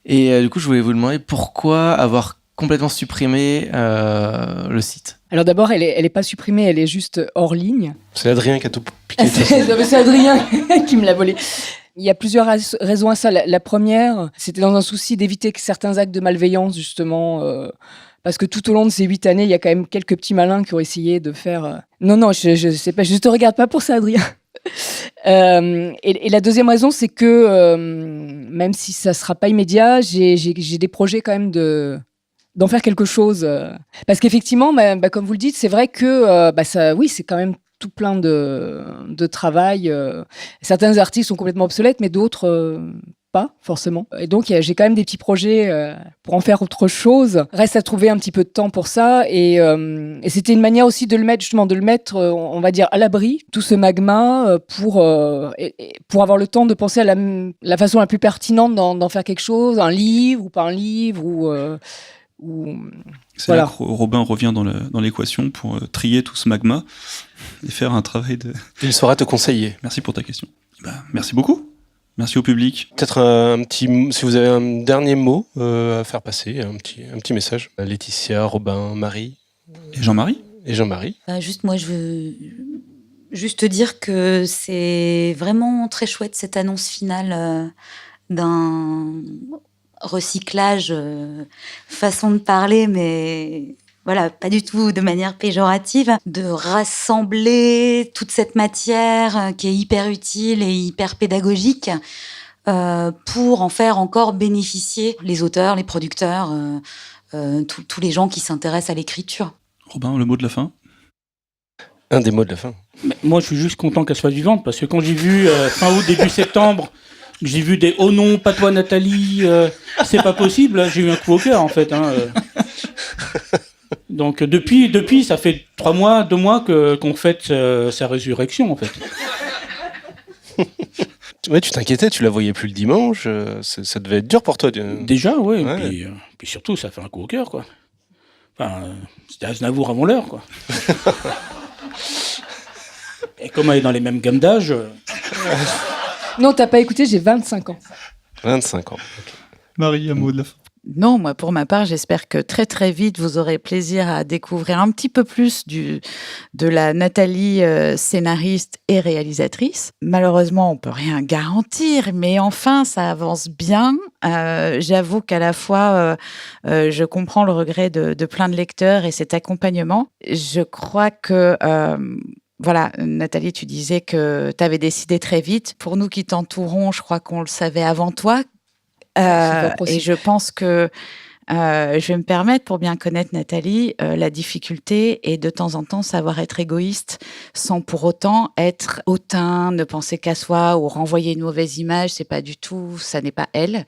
Et du coup, je voulais vous demander pourquoi avoir complètement supprimé le site. Alors d'abord, elle est pas supprimée, elle est juste hors ligne. C'est Adrien qui a tout piqué. C'est Adrien qui me l'a volé. Il y a plusieurs raisons à ça. La première, c'était dans un souci d'éviter que certains actes de malveillance, justement, parce que tout au long de ces 8 années, il y a quand même quelques petits malins qui ont essayé de faire... Non, je sais pas, je te regarde pas pour ça, Adrien. Et la deuxième raison, c'est que même si ça sera pas immédiat, j'ai des projets quand même d'en faire quelque chose. Parce qu'effectivement, comme vous le dites, c'est vrai que oui, c'est quand même tout plein de travail. Certains articles sont complètement obsolètes, mais d'autres pas forcément. Et donc, j'ai quand même des petits projets pour en faire autre chose. Reste à trouver un petit peu de temps pour ça. Et c'était une manière aussi de le mettre, on va dire, à l'abri, tout ce magma, pour avoir le temps de penser à la façon la plus pertinente d'en faire quelque chose, un livre ou pas un livre, C'est là que Robin revient dans l'équation pour trier tout ce magma et faire un travail de... Il saura te conseiller. Merci pour ta question. Merci beaucoup. Merci au public. Peut-être si vous avez un dernier mot à faire passer, un petit message. Laetitia, Robin, Marie. Et Jean-Marie. Juste moi, je veux juste te dire que c'est vraiment très chouette cette annonce finale d'un recyclage, façon de parler, mais voilà, pas du tout de manière péjorative, de rassembler toute cette matière qui est hyper utile et hyper pédagogique pour en faire encore bénéficier les auteurs, les producteurs, tous les gens qui s'intéressent à l'écriture. Robin, le mot de la fin? Un des mots de la fin. Mais moi, je suis juste content qu'elle soit vivante, parce que quand j'ai vu fin août, début septembre, j'ai vu des « Oh non, pas toi Nathalie, c'est pas possible », j'ai eu un coup au cœur en fait. Donc depuis, ça fait 2 mois qu'on fête sa résurrection en fait. Ouais, tu t'inquiétais, tu la voyais plus le dimanche, ça devait être dur pour toi. Déjà, oui, ouais. Puis surtout, ça fait un coup au cœur, quoi. Enfin, c'était Aznavour avant l'heure, quoi. Et comme elle est dans les mêmes gammes d'âge... Non, t'as pas écouté, j'ai 25 ans. 25 ans. Okay. Marie, un mot de la fin. Non, moi, pour ma part, j'espère que très, très vite, vous aurez plaisir à découvrir un petit peu plus de la Nathalie scénariste et réalisatrice. Malheureusement, on peut rien garantir, mais enfin, ça avance bien. J'avoue qu'à la fois, je comprends le regret de plein de lecteurs et cet accompagnement. Je crois que... Voilà, Nathalie, tu disais que tu avais décidé très vite. Pour nous qui t'entourons, je crois qu'on le savait avant toi. Et je pense que je vais me permettre, pour bien connaître Nathalie, la difficulté est de temps en temps savoir être égoïste sans pour autant être hautain, ne penser qu'à soi ou renvoyer une mauvaise image. C'est pas du tout, ça n'est pas elle.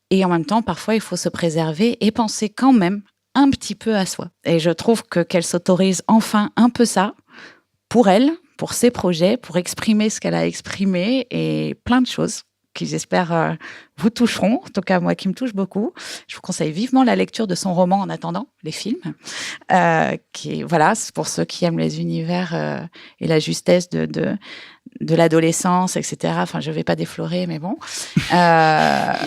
Et en même temps, parfois, il faut se préserver et penser quand même un petit peu à soi. Et je trouve qu'elle s'autorise enfin un peu ça, pour elle, pour ses projets, pour exprimer ce qu'elle a exprimé et plein de choses qui, j'espère, vous toucheront. En tout cas, moi, qui me touche beaucoup. Je vous conseille vivement la lecture de son roman en attendant les films. Voilà, c'est pour ceux qui aiment les univers et la justesse de l'adolescence, etc. Enfin, je ne vais pas déflorer, mais bon. Voilà,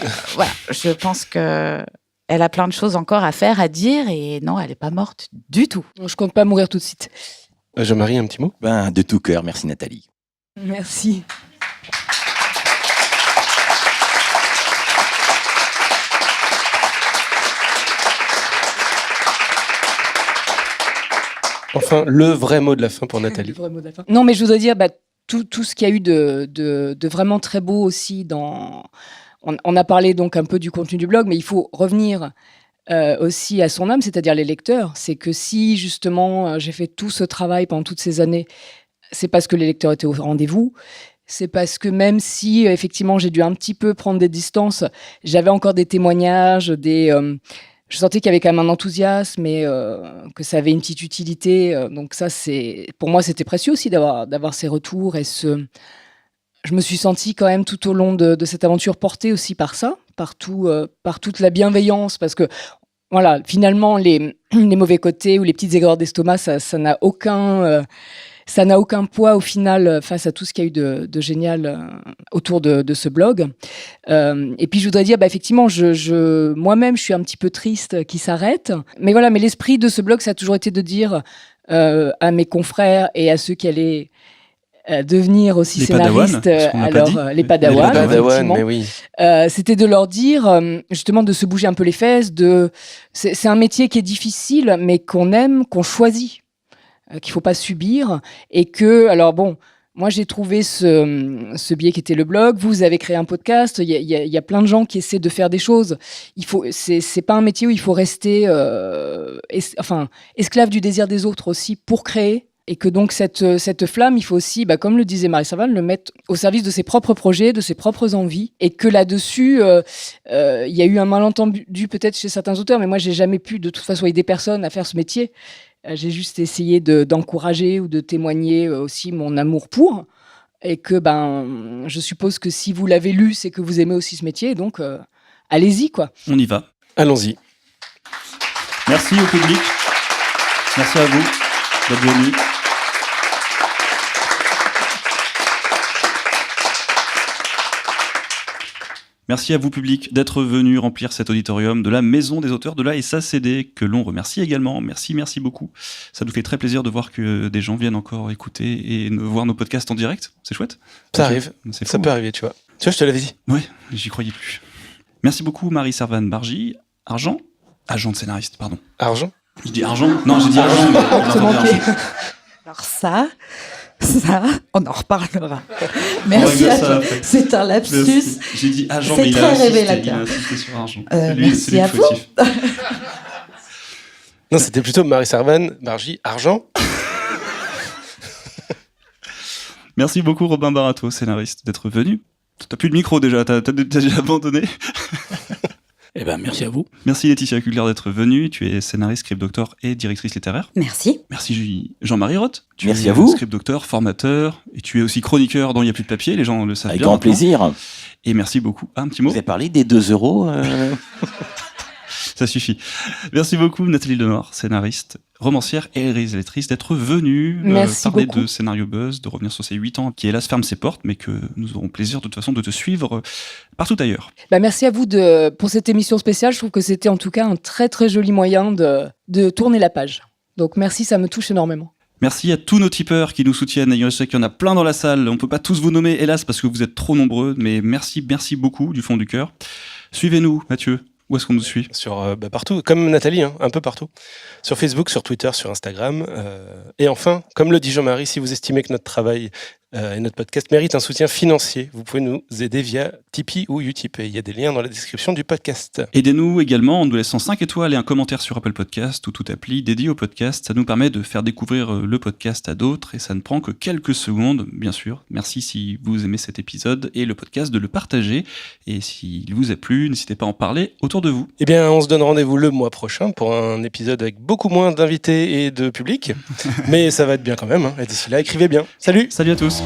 je pense que elle a plein de choses encore à faire, à dire. Et non, elle n'est pas morte du tout. Je compte pas mourir tout de suite. Jean-Marie, un petit mot? De tout cœur, merci Nathalie. Merci. Enfin, le vrai mot de la fin pour Nathalie. Le vrai mot de la fin. Non, mais je voudrais dire tout ce qu'il y a eu de vraiment très beau aussi dans... On a parlé donc un peu du contenu du blog, mais il faut revenir... aussi à son âme, c'est-à-dire les lecteurs. C'est que si justement j'ai fait tout ce travail pendant toutes ces années, c'est parce que les lecteurs étaient au rendez-vous. C'est parce que même si effectivement j'ai dû un petit peu prendre des distances, j'avais encore des témoignages, je sentais qu'il y avait quand même un enthousiasme et que ça avait une petite utilité. Donc ça, pour moi, c'était précieux aussi d'avoir ces retours et je me suis sentie quand même tout au long de cette aventure portée aussi par ça, par toute la bienveillance, parce que voilà, finalement, les mauvais côtés ou les petites aigreurs d'estomac, ça n'a aucun poids au final face à tout ce qu'il y a eu de génial autour de ce blog. Et puis je voudrais dire, effectivement, moi-même, je suis un petit peu triste qu'il s'arrête. Mais voilà, mais l'esprit de ce blog, ça a toujours été de dire à mes confrères et à ceux qui allaient devenir aussi Les scénaristes, padawans, les padawans, Les padawans, effectivement. mais oui. C'était de leur dire justement de se bouger un peu les fesses. C'est un métier qui est difficile, mais qu'on aime, qu'on choisit, qu'il faut pas subir, et que alors bon. Moi, j'ai trouvé ce biais qui était le blog. Vous avez créé un podcast. Il y a plein de gens qui essaient de faire des choses. C'est pas un métier où il faut rester, esclave du désir des autres aussi pour créer. Et que donc cette flamme, il faut aussi, comme le disait Marie Servan, le mettre au service de ses propres projets, de ses propres envies. Et que là-dessus, il y a eu un malentendu peut-être chez certains auteurs, mais moi, j'ai jamais pu de toute façon aider personne à faire ce métier. J'ai juste essayé d'encourager ou de témoigner aussi mon amour pour. Et que je suppose que si vous l'avez lu, c'est que vous aimez aussi ce métier. Donc, allez-y, quoi. On y va. Allons-y. Merci au public. Merci à vous d'être venus. Merci à vous, public, d'être venu remplir cet auditorium de la Maison des auteurs de la SACD, que l'on remercie également. Merci beaucoup. Ça nous fait très plaisir de voir que des gens viennent encore écouter et voir nos podcasts en direct. C'est chouette. Ça arrive. C'est Ça fou, peut hein. arriver, tu vois. Tu vois, je te l'avais dit. Ouais, j'y croyais plus. Merci beaucoup, Marie Servan Bargy. Agent de scénariste, pardon. Argent. Je dis argent. Non, j'ai dit argent, mais on entendait argent. Alors ça, on en reparlera. Merci Merci à toi. C'est un lapsus. Merci. J'ai dit agent, C'est mais il très a insisté, révélateur. il a insisté sur argent. Merci à vous. Non, c'était plutôt Marie Servan, Bargy, Argent. Merci beaucoup, Robin Barato, scénariste, d'être venu. T'as plus de micro déjà, t'as déjà abandonné. Merci à vous. Merci Laetitia Kugler d'être venue. Tu es scénariste, script doctor et directrice littéraire. Merci. Merci Jean-Marie Roth. Tu Merci es à vous. Script doctor, formateur, et tu es aussi chroniqueur dans Il n'y a plus de papier, les gens le savent Avec bien. grand maintenant. plaisir. Et merci beaucoup. Un petit mot. Vous avez parlé des 2 euros. Ça suffit. Merci beaucoup Nathalie Lenoir, scénariste, romancière et réalisatrice, d'être venue Merci parler beaucoup. de Scénario Buzz, de revenir sur ces 8 ans qui hélas ferment ses portes, mais que nous aurons plaisir de toute façon de te suivre partout ailleurs. Merci à vous pour cette émission spéciale. Je trouve que c'était en tout cas un très très joli moyen de tourner la page. Donc merci, ça me touche énormément. Merci à tous nos tipeurs qui nous soutiennent. Et je sais qu'il y en a plein dans la salle. On peut pas tous vous nommer, hélas, parce que vous êtes trop nombreux. Mais merci beaucoup du fond du cœur. Suivez-nous, Mathieu. Où est-ce qu'on nous suit ? Sur partout, comme Nathalie, un peu partout. Sur Facebook, sur Twitter, sur Instagram. Et enfin, comme le dit Jean-Marie, si vous estimez que notre travail et notre podcast méritent un soutien financier, vous pouvez nous aider via Tipeee ou Utip. Et il y a des liens dans la description du podcast. Aidez-nous également en nous laissant 5 étoiles et un commentaire sur Apple Podcast ou toute appli dédiée au podcast. Ça nous permet de faire découvrir le podcast à d'autres et ça ne prend que quelques secondes, bien sûr. Merci si vous aimez cet épisode et le podcast de le partager. Et s'il vous a plu, n'hésitez pas à en parler autour de vous. Eh bien, on se donne rendez-vous le mois prochain pour un épisode avec beaucoup moins d'invités et de public. Mais ça va être bien quand même. Et d'ici là, écrivez bien. Salut ! Salut à tous.